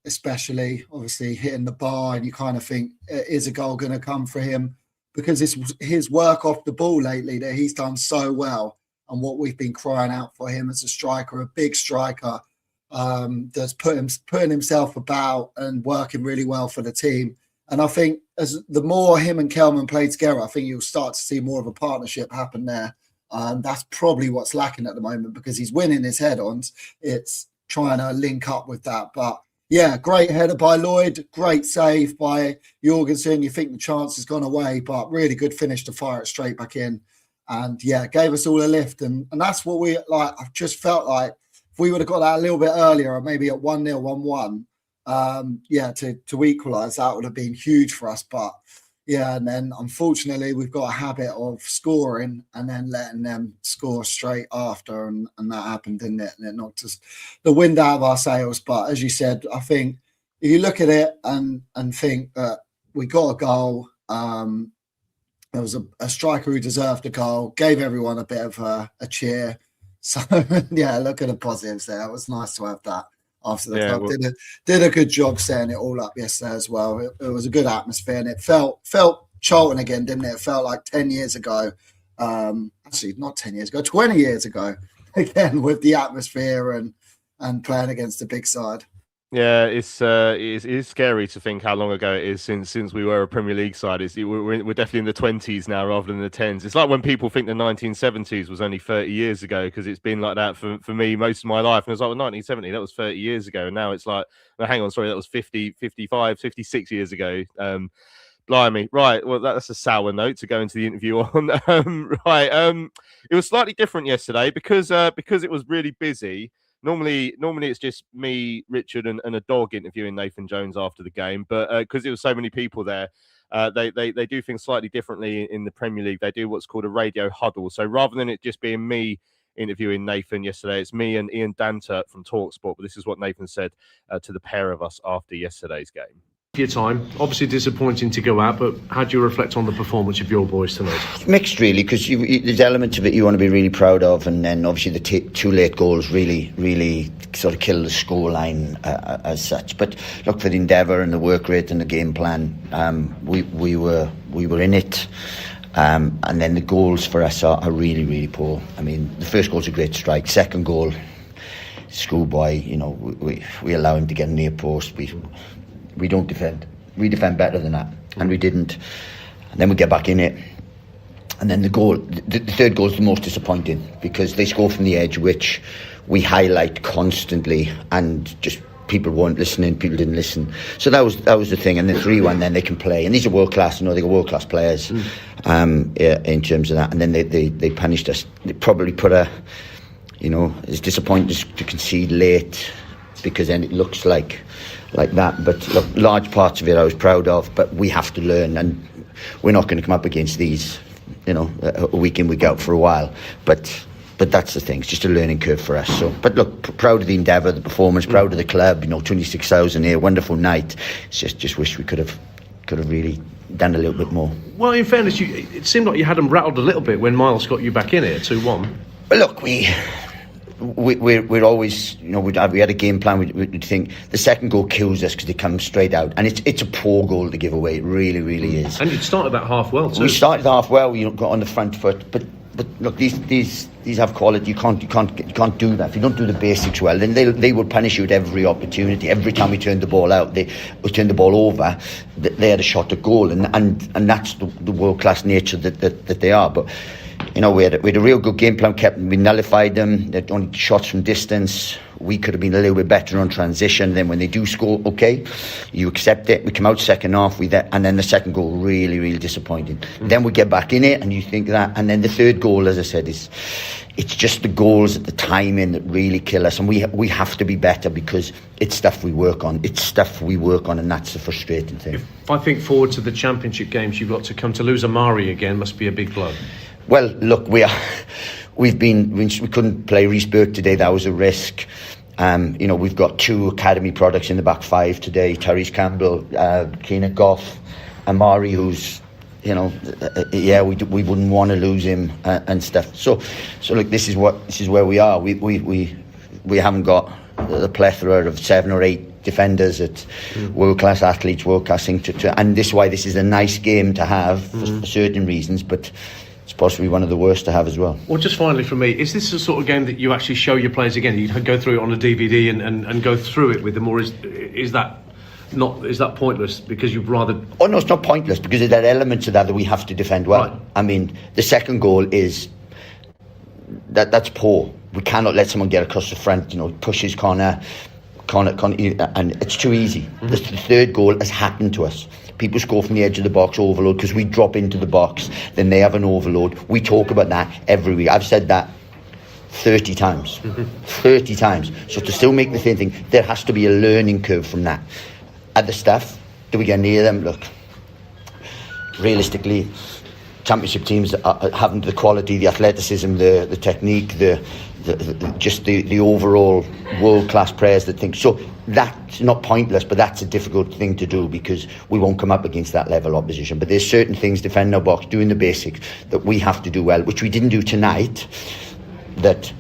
especially obviously hitting the bar. And you kind of think, is a goal going to come for him? Because it's his work off the ball lately that he's done so well. And what we've been crying out for him as a striker, a big striker, that's putting himself about and working really well for the team. And I think as the more him and Kelman play together, I think you'll start to see more of a partnership happen there. That's probably what's lacking at the moment because he's winning his head-ons. It's trying to link up with that. But yeah, great header by Lloyd, great save by Jorgensen. You think the chance has gone away, but really good finish to fire it straight back in. And yeah, gave us all a lift. And that's what we like. I've just felt like if we would have got that a little bit earlier, maybe at 1-0, 1-1, to equalise, that would have been huge for us. But yeah, and then unfortunately we've got a habit of scoring and then letting them score straight after, and that happened, didn't it? And it knocked us the wind out of our sails. But as you said, I think if you look at it and think that we got a goal, there was a striker who deserved a goal, gave everyone a bit of a cheer. So yeah, look at the positives there. It was nice to have that after the club did a good job setting it all up yesterday as well. It was a good atmosphere, and it felt Charlton again, didn't it? It felt like 10 years ago. Actually, not 10 years ago, 20 years ago. Again, with the atmosphere and playing against the big side. Yeah, it's scary to think how long ago it is since we were a Premier League side. We're definitely in the 20s now rather than the 10s. It's like when people think the 1970s was only 30 years ago, because it's been like that for me most of my life. And it's like, well, 1970, that was 30 years ago. And now it's like, no, hang on, sorry, that was 50, 55, 56 years ago. Blimey. Right, well, that's a sour note to go into the interview on. It was slightly different yesterday because it was really busy. Normally it's just me, Richard, and a dog interviewing Nathan Jones after the game. But because there were so many people there, they do things slightly differently in the Premier League. They do what's called a radio huddle. So rather than it just being me interviewing Nathan yesterday, it's me and Ian Dantert from TalkSport. But this is what Nathan said to the pair of us after yesterday's game. Your time, obviously disappointing to go out, but how do you reflect on the performance of your boys tonight? Mixed, really, because there's elements of it you want to be really proud of, and then obviously the two late goals really sort of kill the scoreline as such. But look, for the endeavour and the work rate and the game plan, we were in it. And then the goals for us are really, really poor. I mean, the first goal's a great strike. Second goal, schoolboy. We allow him to get near post. We don't defend. We defend better than that, and we didn't. And then we get back in it, and then the third goal is the most disappointing because they score from the edge, which we highlight constantly, and just people weren't listening. People didn't listen. So that was the thing. And the 3-1, then they can play, and these are world class. They got world class players in terms of that. And then they punished us. They probably put it's disappointing to concede late because then it looks like that, but look, large parts of it I was proud of, but we have to learn, and we're not going to come up against these, a week in, week out for a while, but that's the thing, it's just a learning curve for us. So, but look, proud of the endeavour, the performance, proud of the club, 26,000 here, wonderful night. It's just wish we could have really done a little bit more. Well, in fairness, it seemed like you had them rattled a little bit when Miles got you back in here, 2-1. But look, we we're always, we had a game plan. We'd think the second goal kills us because they come straight out, and it's a poor goal to give away. It really, really is. And you started that half well too. We started half well. We got on the front foot, but look, these have quality. You can't do that if you don't do the basics well. Then they will punish you at every opportunity. Every time we turned the ball out, we turned the ball over. They had a shot at goal, and that's the world class nature that they are. But we had a real good game plan. We nullified them. They had only shots from distance. We could have been a little bit better on transition. Then when they do score, okay, you accept it. We come out second half and then the second goal really, really disappointing. Then we get back in it, and you think that, and then the third goal, as I said, it's just the goals at the timing that really kill us, and we have to be better because it's stuff we work on. And that's the frustrating thing. If I think forward to the Championship games, you've got to come to lose Amari again. Must be a big blow. Well, look, we couldn't play Reece Burke today. That was a risk. We've got 2 academy products in the back 5 today. Tyrese Campbell, Keenan Goff, Amari, who's, we wouldn't want to lose him and stuff. So look, this is where we are. We haven't got the plethora of 7 or 8 defenders at world class athletes, world class thing and this is why this is a nice game to have for certain reasons, but it's possibly one of the worst to have as well. Well, just finally from me, is this the sort of game that you actually show your players again? You go through it on a DVD and go through it with them, or is that pointless because you'd rather? Oh no, it's not pointless because there's that element to that we have to defend well. Right. I mean, the second goal is that's poor. We cannot let someone get across the front. Pushes corner, and it's too easy. Mm-hmm. The third goal has happened to us. People score from the edge of the box, overload, because we drop into the box, then they have an overload. We talk about that every week. I've said that 30 times. 30 times. So to still make the same thing, there has to be a learning curve from that. Other stuff, do we get near them? Look, realistically, Championship teams haven't the quality, the athleticism, the technique, the overall world-class players that think. So that's not pointless, but that's a difficult thing to do because we won't come up against that level of opposition. But there's certain things, defending our box, doing the basics, that we have to do well, which we didn't do tonight. That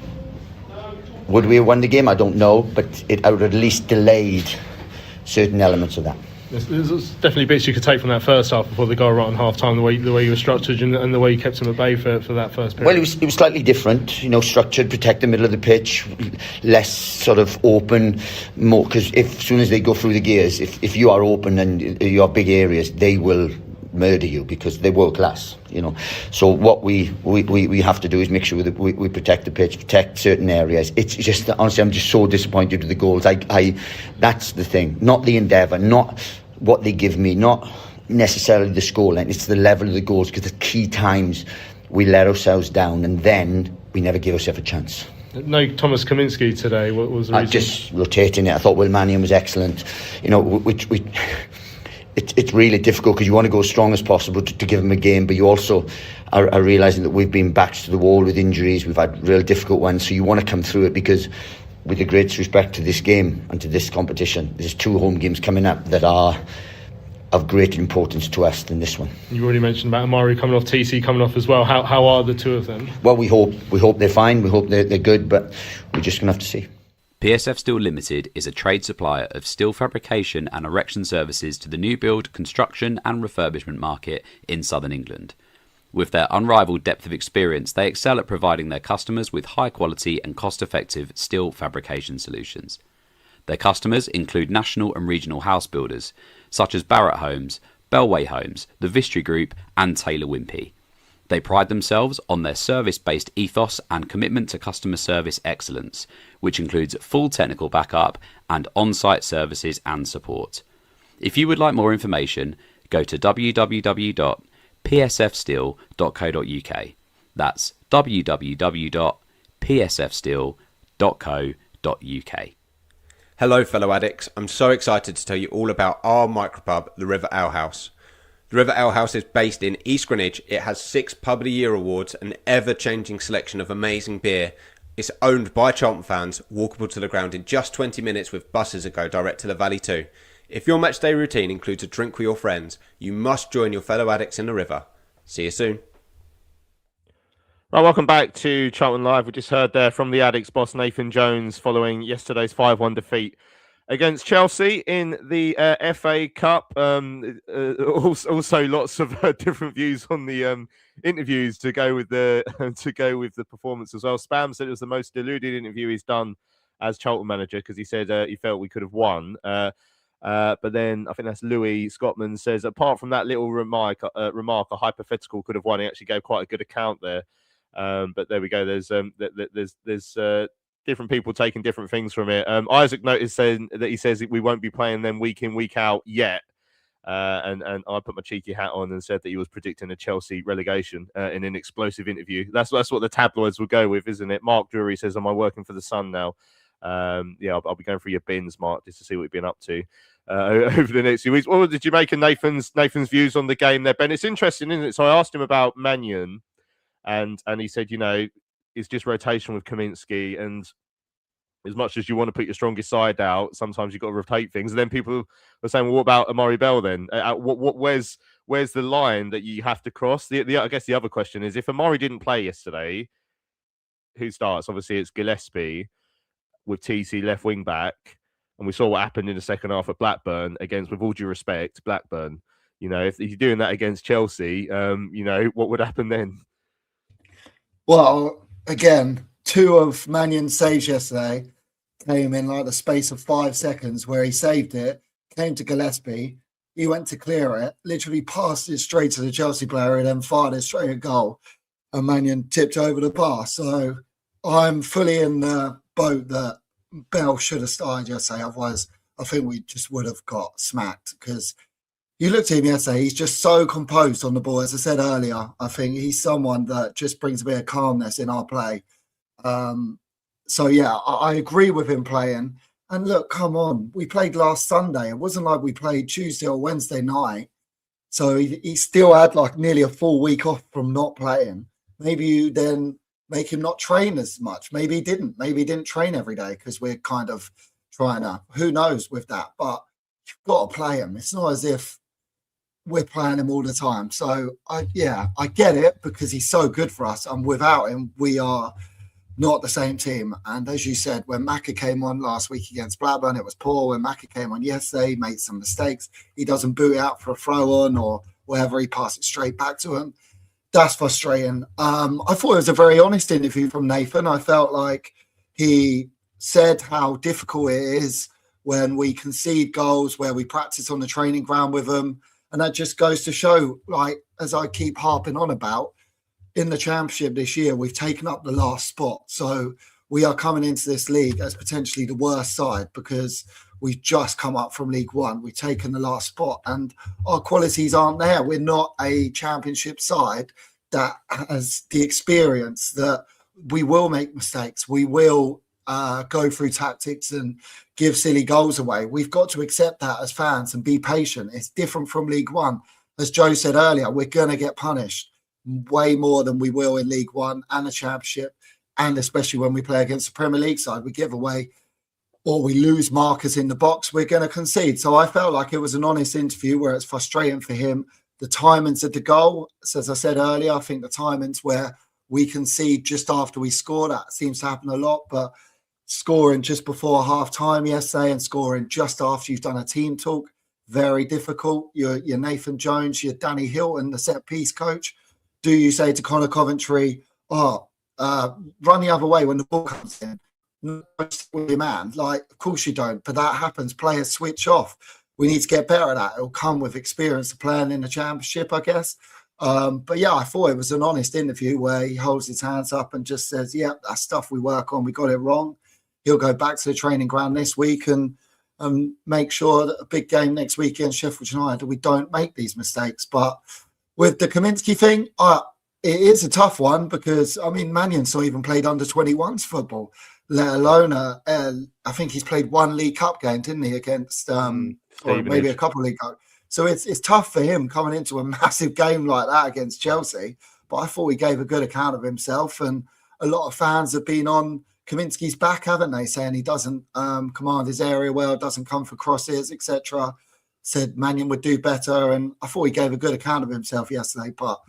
would we have won the game? I don't know, but it would have at least delayed certain elements of that. There's definitely bits you could take from that first half before the goal right on half time, the way you were structured and the way you kept them at bay for that first period. Well, it was slightly different, structured, protect the middle of the pitch, less sort of open, more, because as soon as they go through the gears, if you are open and you are big areas, they will murder you because they're world class, So what we have to do is make sure that we protect the pitch, protect certain areas. It's just, honestly, I'm just so disappointed with the goals. That's the thing, not the endeavour, not what they give me, not necessarily the scoreline. It's the level of the goals, because the key times we let ourselves down and then we never give ourselves a chance. No Thomas Kaminski today. What was the reason? Just rotating it. I thought Will Mannion was excellent. It's really difficult because you want to go as strong as possible to give them a game, but you also are realising that we've been backs to the wall with injuries. We've had real difficult ones, so you want to come through it because, with the greatest respect to this game and to this competition, there's 2 home games coming up that are of greater importance to us than this one. You already mentioned about Amari coming off, TC coming off as well. How are the 2 of them? Well, we hope they're fine. We hope they're good, but we're just going to have to see. PSF Steel Limited is a trade supplier of steel fabrication and erection services to the new build, construction and refurbishment market in southern England. With their unrivaled depth of experience, they excel at providing their customers with high quality and cost-effective steel fabrication solutions. Their customers include national and regional house builders, such as Barratt Homes, Bellway Homes, the Vistry Group and Taylor Wimpey. They pride themselves on their service-based ethos and commitment to customer service excellence, which includes full technical backup and on-site services and support. If you would like more information, go to www.psfsteel.co.uk. That's www.psfsteel.co.uk. Hello fellow addicts, I'm so excited to tell you all about our micropub, the River Ale House. The River Ale House is based in East Greenwich. It has 6 Pub of the Year awards, an ever-changing selection of amazing beer. It's owned by Charlton fans, walkable to the ground in just 20 minutes with buses that go direct to the Valley too. If your matchday routine includes a drink with your friends, you must join your fellow addicts in the River. See you soon. Right, welcome back to Charlton Live. We just heard there from the Addicts boss Nathan Jones following yesterday's 5-1 defeat against Chelsea in the FA Cup. Also, lots of different views on the interviews to go with the performance as well. Spam said it was the most deluded interview he's done as Charlton manager because he said he felt we could have won. But then I think that's Louis Scottman says apart from that little remark, a hypothetical could have won. He actually gave quite a good account there. But there we go. There's different people taking different things from it. Isaac noticed saying that he says we won't be playing them week in, week out yet. And I put my cheeky hat on and said that he was predicting a Chelsea relegation in an explosive interview. That's what the tabloids will go with, isn't it? Mark Drury says, "Am I working for the Sun now?" Yeah, I'll be going through your bins, Mark, just to see what you've been up to over the next few weeks. What did you make of Nathan's views on the game there, Ben? It's interesting, isn't it? So I asked him about Mannion. And he said, it's just rotation with Kaminsky. And as much as you want to put your strongest side out, sometimes you've got to rotate things. And then people were saying, well, what about Amari Bell then? Where's the line that you have to cross? I guess the other question is, if Amari didn't play yesterday, who starts? Obviously, it's Gillespie with TC left wing back. And we saw what happened in the second half at Blackburn against, with all due respect, Blackburn. If you're doing that against Chelsea, what would happen then? Well, again, 2 of Mannion's saves yesterday came in like the space of 5 seconds where he saved it, came to Gillespie, he went to clear it, literally passed it straight to the Chelsea player and then fired it straight at goal. And Mannion tipped over the bar. So I'm fully in the boat that Bell should have started yesterday. Otherwise, I think we just would have got smacked because you looked at him yesterday, he's just so composed on the ball. As I said earlier, I think he's someone that just brings a bit of calmness in our play. So, yeah, I agree with him playing. And look, come on, we played last Sunday. It wasn't like we played Tuesday or Wednesday night. So he still had like nearly a full week off from not playing. Maybe you then make him not train as much. Maybe he didn't. Maybe he didn't train every day because we're kind of trying to, who knows with that. But you've got to play him. It's not as if we're playing him all the time. So, I get it because he's so good for us. And without him, we are not the same team. And as you said, when Maka came on last week against Blackburn, it was poor. When Maka came on yesterday, he made some mistakes. He doesn't boot it out for a throw-on or whatever. He passed it straight back to him. That's frustrating. I thought it was a very honest interview from Nathan. I felt like he said how difficult it is when we concede goals, where we practice on the training ground with them. And that just goes to show, like, as I keep harping on about, in the Championship this year, we've taken up the last spot. So we are coming into this league as potentially the worst side because we've just come up from League One. We've taken the last spot and our qualities aren't there. We're not a Championship side that has the experience that we will make mistakes. We will go through tactics and give silly goals away. We've got to accept that as fans and be patient. It's different from League One. As Joe said earlier, we're going to get punished way more than we will in League One and the Championship, and especially when we play against the Premier League side. We give away or we lose markers in the box, we're going to concede. So I felt like it was an honest interview where it's frustrating for him. The timings of the goal, so as I said earlier, I think the timings where we concede just after we score, that seems to happen a lot, but scoring just before half-time yesterday and scoring just after you've done a team talk, very difficult. You're Nathan Jones, you're Danny Hilton, the set-piece coach. Do you say to Connor Coventry, run the other way when the ball comes in? No, man. Like, of course you don't, but that happens. Players switch off. We need to get better at that. It'll come with experience of playing in the Championship, I guess. But yeah, I thought it was an honest interview where he holds his hands up and just says, yeah, that's stuff we work on. We got it wrong. He'll go back to the training ground this week and make sure that a big game next week against Sheffield United, we don't make these mistakes. But with the Kaminsky thing, it is a tough one because, I mean, Mannion's not even played under 21s football, let alone, I think he's played one League Cup game, didn't he, against, or maybe a couple of League Cup. So it's tough for him coming into a massive game like that against Chelsea. But I thought he gave a good account of himself. And a lot of fans have been on Kaminsky's back, haven't they, saying he doesn't command his area well, doesn't come for crosses, etc. Said Mannion would do better. And I thought he gave a good account of himself yesterday. But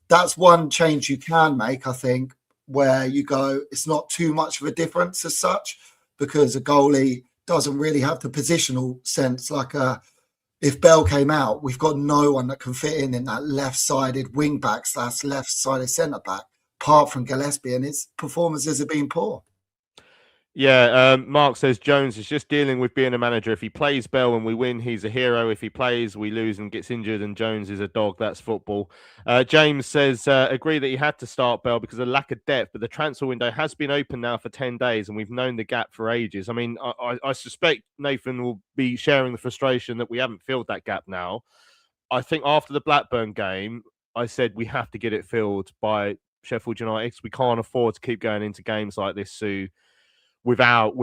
that's one change you can make, I think, where you go, it's not too much of a difference as such, because a goalie doesn't really have the positional sense. Like if Bell came out, we've got no one that can fit in that left-sided wing-back / left-sided centre-back, apart from Gillespie, and his performances have been poor. Yeah, Mark says Jones is just dealing with being a manager. If he plays Bell and we win, he's a hero. If he plays, we lose and gets injured, and Jones is a dog. That's football. James says, agree that he had to start Bell because of lack of depth, but the transfer window has been open now for 10 days, and we've known the gap for ages. I mean, I suspect Nathan will be sharing the frustration that we haven't filled that gap now. I think after the Blackburn game, I said we have to get it filled by Sheffield United. We can't afford to keep going into games like this, Sue, without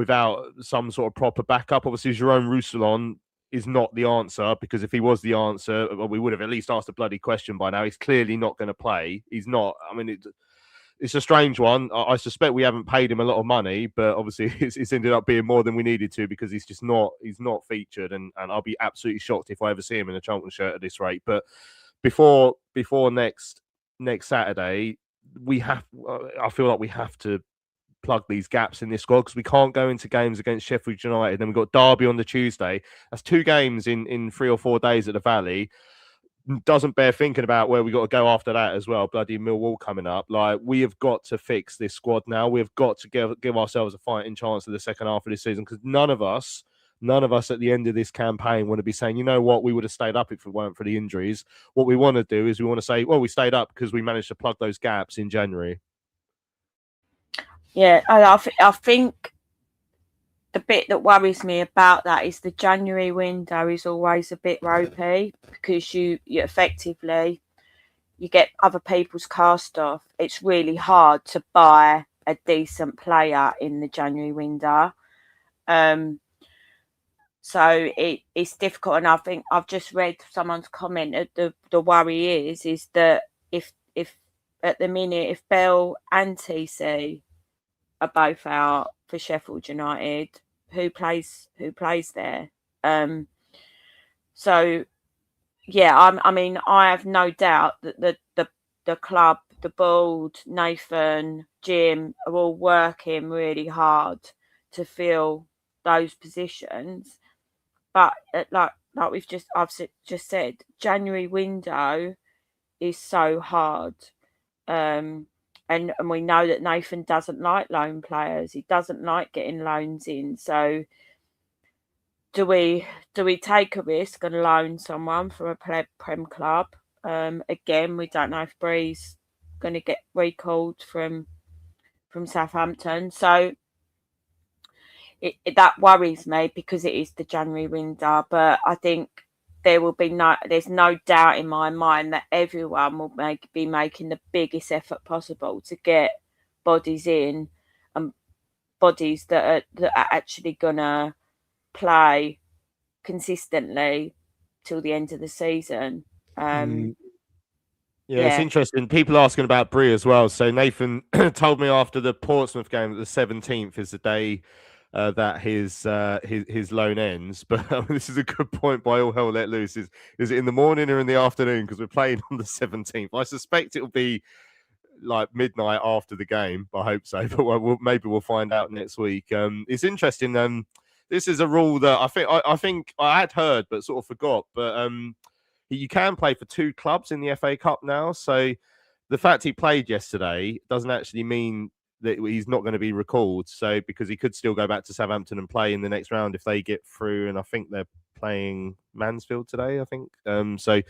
some sort of proper backup. Obviously, Jerome Roussillon is not the answer, because if he was the answer, well, we would have at least asked a bloody question by now. He's clearly not going to play. He's not. I mean, it's a strange one. I suspect we haven't paid him a lot of money, but obviously it's ended up being more than we needed to, because he's not featured, and I'll be absolutely shocked if I ever see him in a Charlton shirt at this rate. But before next Saturday, I feel like we have to plug these gaps in this squad, because we can't go into games against Sheffield United. Then we've got Derby on the Tuesday. That's 2 games in 3 or 4 days at the Valley. Doesn't bear thinking about where we got to go after that as well. Bloody Millwall coming up. Like, we have got to fix this squad now. We have got to give ourselves a fighting chance of the second half of this season, because none of us at the end of this campaign want to be saying, you know what, we would have stayed up if it weren't for the injuries. What we want to do is we want to say, well, we stayed up because we managed to plug those gaps in January. Yeah, I think the bit that worries me about that is the January window is always a bit ropey, because you effectively you get other people's cast off. It's really hard to buy a decent player in the January window. So it's difficult, and I think I've just read someone's comment. The worry is that if at the minute, if Bell and TC are both out for Sheffield United, who plays there? So yeah, I mean, I have no doubt that the club, the board, Nathan, Jim are all working really hard to fill those positions. But like I've just said, January window is so hard. And we know that Nathan doesn't like loan players. He doesn't like getting loans in. So do we take a risk and loan someone from a Prem club? Again, we don't know if Bree's going to get recalled from Southampton. So that worries me, because it is the January window. But I think there's no doubt in my mind that everyone will be making the biggest effort possible to get bodies in, and bodies that are actually gonna play consistently till the end of the season. Yeah, it's interesting. People asking about Bree as well. So Nathan told me after the Portsmouth game that the 17th is the day that his loan ends. But this is a good point by All Hell Let Loose. Is it in the morning or in the afternoon? Because we're playing on the 17th. I suspect it'll be like midnight after the game. I hope so. But maybe we'll find out next week. It's interesting. This is a rule that I think I had heard but sort of forgot. But you can play for 2 clubs in the FA Cup now. So the fact he played yesterday doesn't actually mean that he's not going to be recalled. So because he could still go back to Southampton and play in the next round if they get through. And I think they're playing Mansfield today, I think. So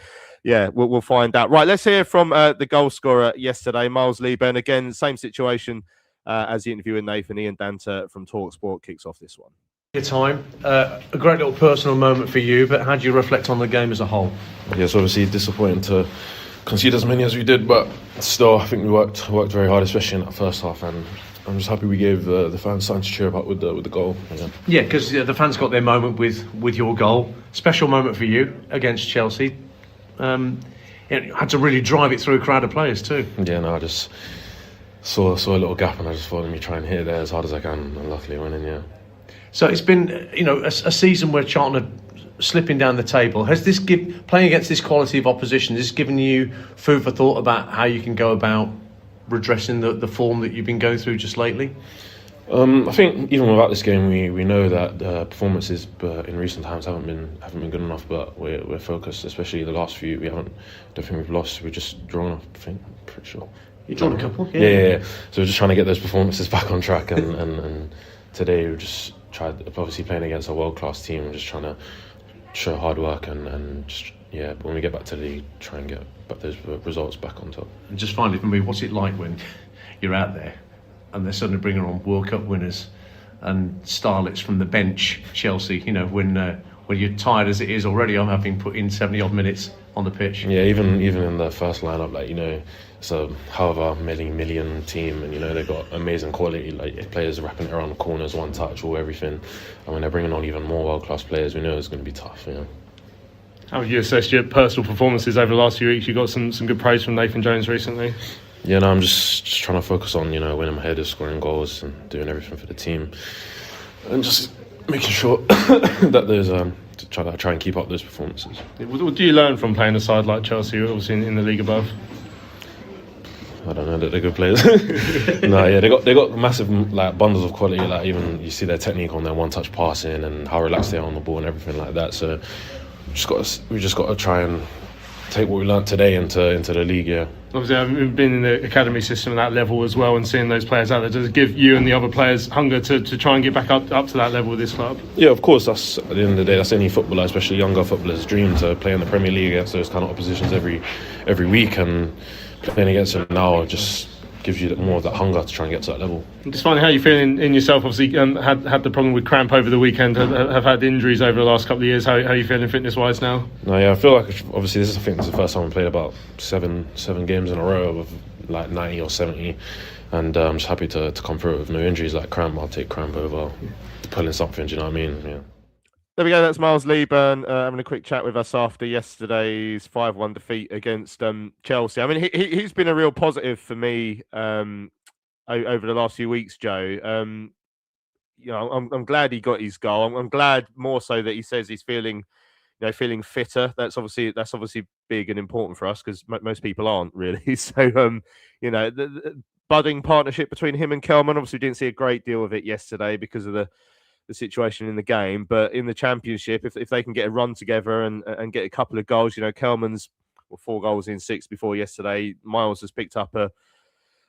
yeah, we'll find out. Right, let's hear from the goal scorer yesterday, Miles Leaburn. Again, same situation as the interview with Nathan. Ian Danter from TalkSport kicks off this one. Your time, a great little personal moment for you, but how do you reflect on the game as a whole? Yes, obviously disappointing to concede as many as we did, but still I think we worked very hard, especially in that first half, and I'm just happy we gave the fans something to cheer about with the goal. Yeah, because the fans got their moment with your goal. Special moment for you against Chelsea. You had to really drive it through a crowd of players too. Yeah, no, I just saw a little gap, and I just thought, let me try and hit it there as hard as I can, and luckily winning. Yeah. So it's been a season where Charlton slipping down the table, has this playing against this quality of opposition, has this given you food for thought about how you can go about redressing the form that you've been going through just lately? I think even without this game, we know that performances in recent times haven't been good enough. But we're focused, especially the last few. Don't think we've lost. We've just drawn. I think, pretty sure. You drawn a couple, yeah. So we're just trying to get those performances back on track. And today we just tried, obviously playing against a world-class team. We're just trying to show hard work and just when we get back to the league, try and get those results back on top. And just finally, for me, what's it like when you're out there and they're suddenly bringing on World Cup winners and starlets from the bench, Chelsea? You know, when you're tired as it is already, I'm having put in 70-odd minutes on the pitch. Yeah, even in the first lineup, like, you know, it's a however million team, and you know they've got amazing quality, like players wrapping it around the corners, one touch, or everything. And when they're bringing on even more world-class players, we know it's going to be tough. You know. How would you assess your personal performances over the last few weeks? You got some good praise from Nathan Jones recently. Yeah, no, I'm just trying to focus on, you know, winning my headers, scoring goals, and doing everything for the team, and just making sure that there's to try and keep up those performances. What do you learn from playing a side like Chelsea, obviously in the league above? I don't know that they're good players. No, yeah, they got massive like bundles of quality. Like even you see their technique on their one-touch passing and how relaxed they are on the ball and everything like that. So we just got to try and take what we learnt today into the league. Yeah. Obviously, I've been in the academy system at that level as well, and seeing those players out there, does it give you and the other players hunger to try and get back up to that level with this club? Yeah, of course. That's at the end of the day, that's any footballer, especially younger footballers' dream, to play in the Premier League against those kind of oppositions every week, and playing against them now just gives you more of that hunger to try and get to that level. Just finding how you feeling in yourself. Obviously, had the problem with cramp over the weekend. Have had injuries over the last couple of years. How are you feeling fitness-wise now? No, yeah, I feel like obviously this is the first time I played about seven games in a row of like 90 or 70, and I'm just happy to come through it with no injuries. Like cramp, I'll take cramp over pulling something. Do you know what I mean? Yeah. There we go, that's Miles Leaburn having a quick chat with us after yesterday's 5-1 defeat against Chelsea. I mean, he's been a real positive for me over the last few weeks, Joe. You know, I'm glad he got his goal. I'm glad more so that he says he's feeling fitter. That's obviously big and important for us because most people aren't really. So, you know, the budding partnership between him and Kelman, obviously we didn't see a great deal of it yesterday because of the situation in the game, but in the Championship, if they can get a run together and get a couple of goals, you know, Kelman's 4 goals in 6 before yesterday. Miles has picked up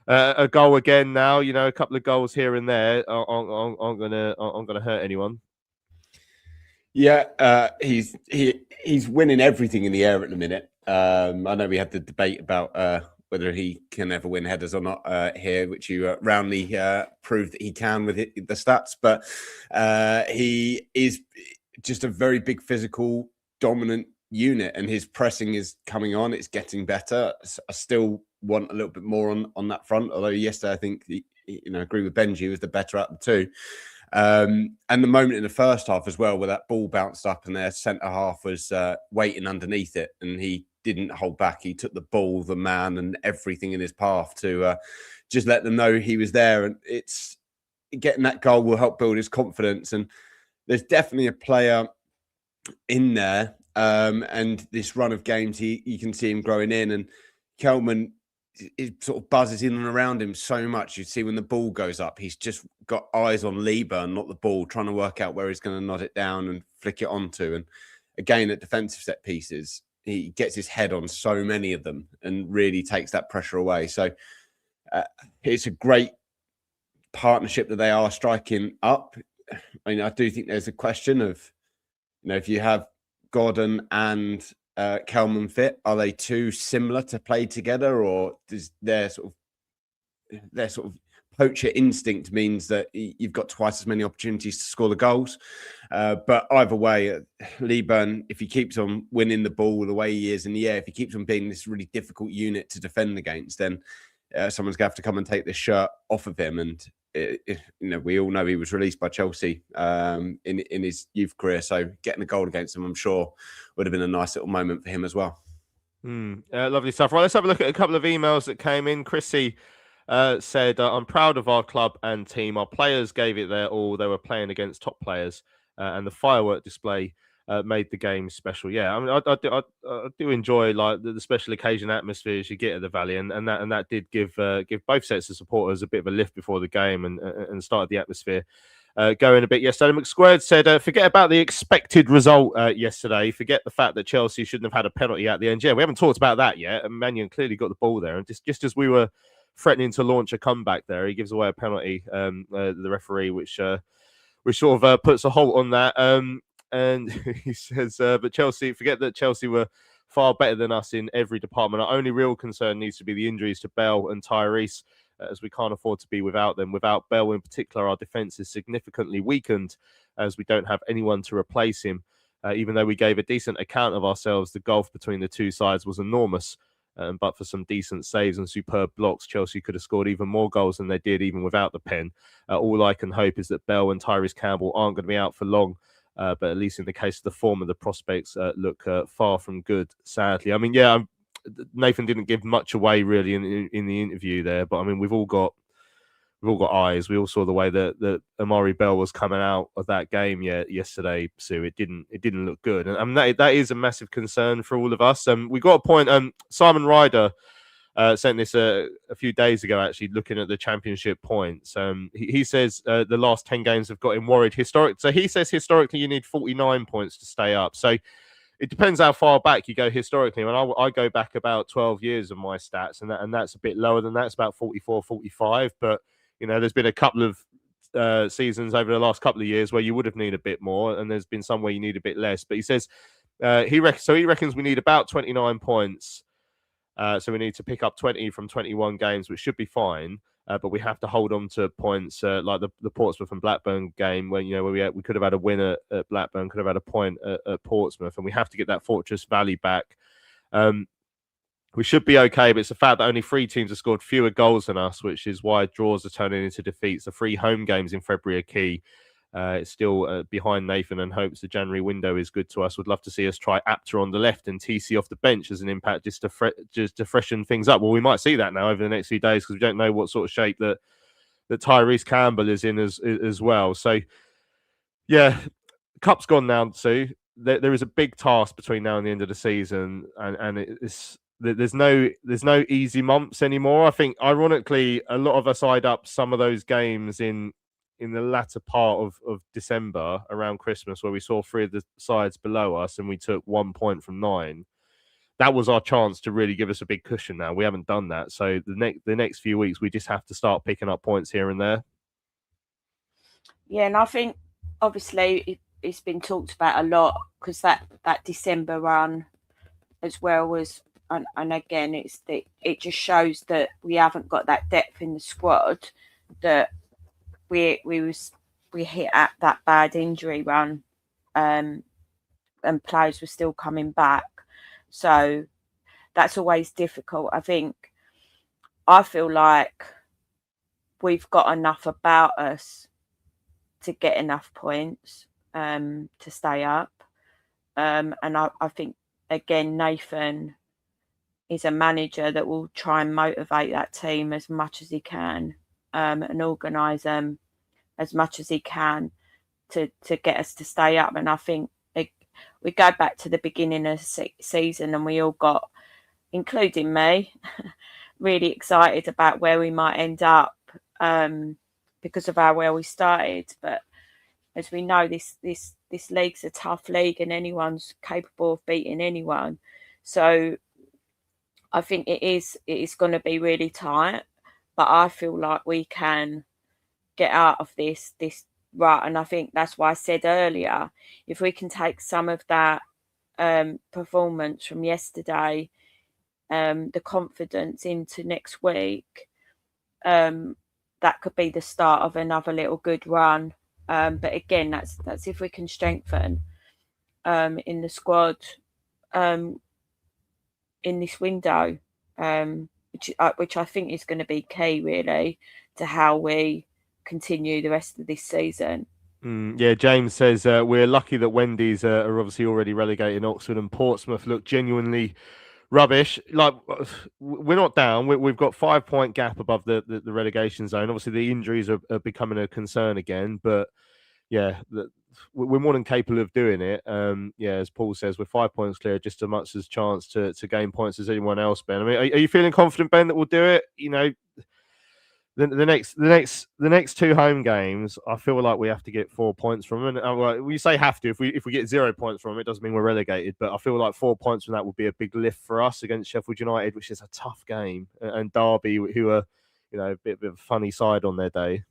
a goal again now. You know, a couple of goals here and there aren't gonna hurt anyone. Yeah, he's winning everything in the air at the minute. I know we had the debate about whether he can ever win headers or not here, which you roundly proved that he can with the stats. But he is just a very big, physical, dominant unit, and his pressing is coming on. It's getting better. I still want a little bit more on that front, although yesterday I think, I agree with Benji, was the better out of the two. And the moment in the first half as well, where that ball bounced up and their centre half was waiting underneath it, and he didn't hold back. He took the ball, the man, and everything in his path to just let them know he was there. And it's getting that goal will help build his confidence. And there's definitely a player in there. And this run of games, you can see him growing in. And Kelman, it sort of buzzes in and around him so much. You see when the ball goes up, he's just got eyes on Leaburn, not the ball, trying to work out where he's going to nod it down and flick it onto. And again, at defensive set pieces, he gets his head on so many of them and really takes that pressure away. So it's a great partnership that they are striking up. I mean, I do think there's a question of, if you have Gordon and Kelman fit, are they too similar to play together, or does their sort of poacher instinct means that you've got twice as many opportunities to score the goals? But either way, Leaburn, if he keeps on winning the ball the way he is in the air, if he keeps on being this really difficult unit to defend against, then someone's going to have to come and take this shirt off of him. And we all know he was released by Chelsea in his youth career, so getting a goal against him, I'm sure, would have been a nice little moment for him as well. Lovely stuff. Right, let's have a look at a couple of emails that came in. Chrissy said, I'm proud of our club and team. Our players gave it their all. They were playing against top players, and the firework display made the game special. Yeah, I mean, I do enjoy like the special occasion atmospheres you get at the Valley, and that did give both sets of supporters a bit of a lift before the game and started the atmosphere going a bit yesterday. McSquared said, forget about the expected result yesterday. Forget the fact that Chelsea shouldn't have had a penalty at the end. Yeah, we haven't talked about that yet. And Mannion clearly got the ball there, and just as we were threatening to launch a comeback there, he gives away a penalty. The referee, which sort of puts a halt on that. And he says, but Chelsea, forget that Chelsea were far better than us in every department. Our only real concern needs to be the injuries to Bell and Tyrese, as we can't afford to be without them. Without Bell in particular, our defence is significantly weakened, as we don't have anyone to replace him. Even though we gave a decent account of ourselves, the gulf between the two sides was enormous. But for some decent saves and superb blocks, Chelsea could have scored even more goals than they did, even without the pen. All I can hope is that Bell and Tyrese Campbell aren't going to be out for long. But at least in the case of the former, the prospects look far from good, sadly. I mean, yeah, Nathan didn't give much away really in the interview there, but I mean, we've all got eyes. We all saw the way that Amari Bell was coming out of that game yesterday, Sue. It didn't look good, and that is a massive concern for all of us. We got a point. Simon Ryder sent this a few days ago, actually, looking at the championship points. He says the last 10 games have got him worried. So he says historically you need 49 points to stay up. So it depends how far back you go historically. When I go back about 12 years of my stats, and that's a bit lower than that. It's about 44, 45. But, you know, there's been a couple of seasons over the last couple of years where you would have needed a bit more, and there's been some where you need a bit less. But he says he reckons we need about 29 points. So we need to pick up 20 from 21 games, which should be fine. But we have to hold on to points like the Portsmouth and Blackburn game, where we could have had a win at Blackburn, could have had a point at Portsmouth, and we have to get that Fortress Valley back. We should be okay, but it's the fact that only 3 teams have scored fewer goals than us, which is why draws are turning into defeats. The 3 home games in February are key. It's still behind Nathan and hopes the January window is good to us. Would love to see us try Apter on the left and TC off the bench as an impact, just to freshen things up. Well, we might see that now over the next few days, because we don't know what sort of shape that Tyrese Campbell is in as well. So, yeah, Cup's gone now, Sue. There is a big task between now and the end of the season, and there's no easy months anymore. I think, ironically, a lot of us eyed up some of those games in the latter part of December around Christmas, where we saw 3 of the sides below us and we took 1 point from 9. That was our chance to really give us a big cushion. Now we haven't done that. So the next few weeks, we just have to start picking up points here and there. Yeah, and I think obviously it's been talked about a lot, because that December run as well was, and again, it just shows that we haven't got that depth in the squad, that we hit at that bad injury run, and players were still coming back. So that's always difficult. I feel like we've got enough about us to get enough points to stay up. And I think, again, Nathan is a manager that will try and motivate that team as much as he can, and organise them as much as he can to get us to stay up. And I think we go back to the beginning of the season, and we all got, including me, really excited about where we might end up because of how well we started. But as we know, this league's a tough league, and anyone's capable of beating anyone. So I think it is going to be really tight. But I feel like we can get out of this rut. And I think that's why I said earlier, if we can take some of that performance from yesterday, the confidence into next week, that could be the start of another little good run. But again, that's if we can strengthen in the squad in this window, which I think is going to be key, really, to how we continue the rest of this season. Yeah, James says we're lucky that Wendy's are obviously already relegated. Oxford and Portsmouth look genuinely rubbish. Like, we're not down. We've got 5-point gap above the relegation zone. Obviously, the injuries are becoming a concern again. But yeah, we're more than capable of doing it. As Paul says, we're 5 points clear, just as much as chance to gain points as anyone else, Ben. I mean, are you feeling confident, Ben, that we'll do it? You know, the next two home games, I feel like we have to get 4 points from them. And we say have to. If we get 0 points from them, it doesn't mean we're relegated. But I feel like 4 points from that would be a big lift for us against Sheffield United, which is a tough game, and Derby, who are, you know, a bit of a funny side on their day.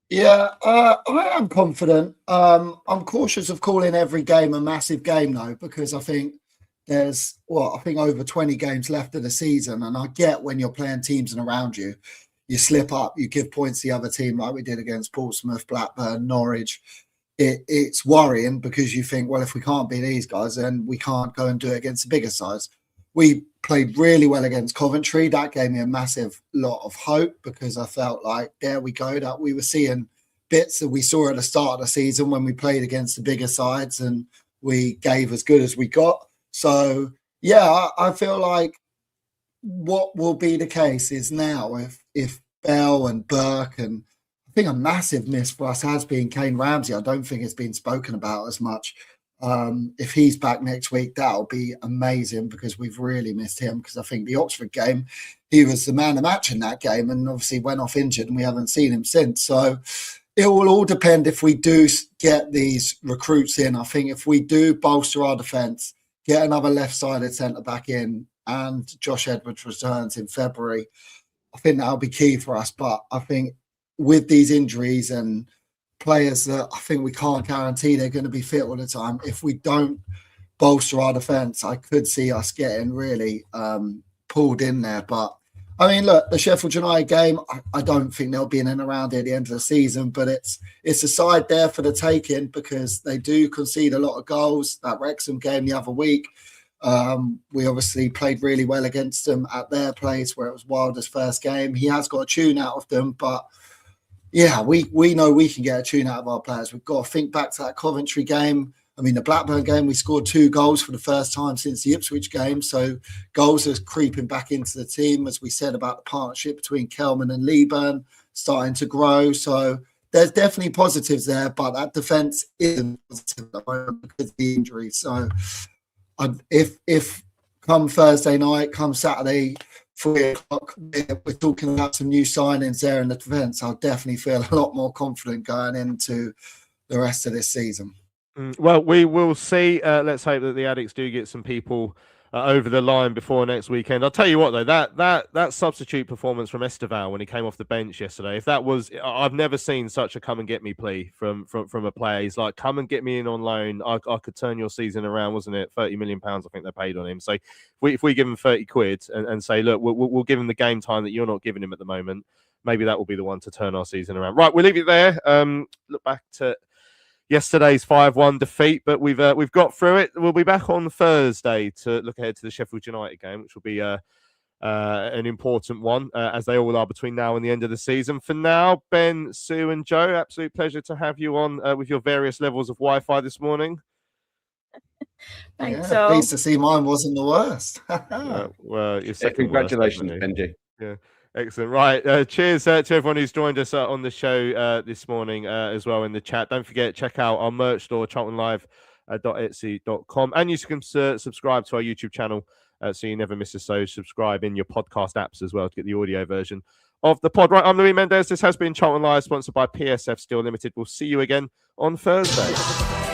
Yeah, I am confident. I'm cautious of calling every game a massive game, though, because I think there's over 20 games left of the season, and I get when you're playing teams and around you slip up, you give points to the other team like we did against Portsmouth, Blackburn, Norwich. It's worrying because you think, well, if we can't beat these guys, then we can't go and do it against the bigger sides. We played really well against Coventry. That gave me a massive lot of hope because I felt like, there we go, that we were seeing bits that we saw at the start of the season when we played against the bigger sides, and we gave as good as we got. So, yeah, I feel like what will be the case is now if Bell and Burke, and I think a massive miss for us has been Kane Ramsey. I don't think it's been spoken about as much. If he's back next week, that'll be amazing because we've really missed him, because I think the Oxford game, he was the man of the match in that game and obviously went off injured and we haven't seen him since. So it will all depend if we do get these recruits in. I think if we do bolster our defence, get another left-sided centre-back in, and Josh Edwards returns in February, I think that'll be key for us. But I think with these injuries and players that I think we can't guarantee they're going to be fit all the time, if we don't bolster our defence, I could see us getting really pulled in there. But I mean, look, the Sheffield United game, I don't think they'll be in and around at the end of the season, but it's a side there for the taking because they do concede a lot of goals. That Wrexham game the other week, we obviously played really well against them at their place where it was Wilder's first game. He has got a tune out of them, but yeah, we know we can get a tune out of our players. We've got to think back to that Coventry game. I mean, the Blackburn game, we scored 2 goals for the first time since the Ipswich game. So goals are creeping back into the team, as we said about the partnership between Kelman and Leaburn starting to grow. So there's definitely positives there, but that defence isn't positive at the moment because of the injuries. So if come Thursday night, come Saturday, 3 o'clock, we're talking about some new signings there in the defence, I'll definitely feel a lot more confident going into the rest of this season. Well, we will see. Let's hope that the Addicts do get some people over the line before next weekend. I'll tell you what, though, that substitute performance from Esteval when he came off the bench yesterday, if that was, I've never seen such a come and get me plea from a player. He's like, come and get me in on loan. I could turn your season around, wasn't it? £30 million, I think they paid on him. So if we give him 30 quid and say, look, we'll give him the game time that you're not giving him at the moment, maybe that will be the one to turn our season around. Right, we'll leave it there. Look back to yesterday's 5-1 defeat, but we've got through it. We'll be back on Thursday to look ahead to the Sheffield United game, which will be an important one, as they all are between now and the end of the season. For now, Ben, Sue and Joe, absolute pleasure to have you on with your various levels of Wi-Fi this morning. Thanks, yeah, pleased to see mine wasn't the worst. Well, your second congratulations, worst, Benji. Yeah. Excellent. Right. Cheers to everyone who's joined us on the show this morning as well in the chat. Don't forget, check out our merch store, charltonlive.etsy.com. And you can subscribe to our YouTube channel so you never miss a show. Subscribe in your podcast apps as well to get the audio version of the pod. Right, I'm Louis Mendez. This has been Charlton Live, sponsored by PSF Steel Limited. We'll see you again on Thursday.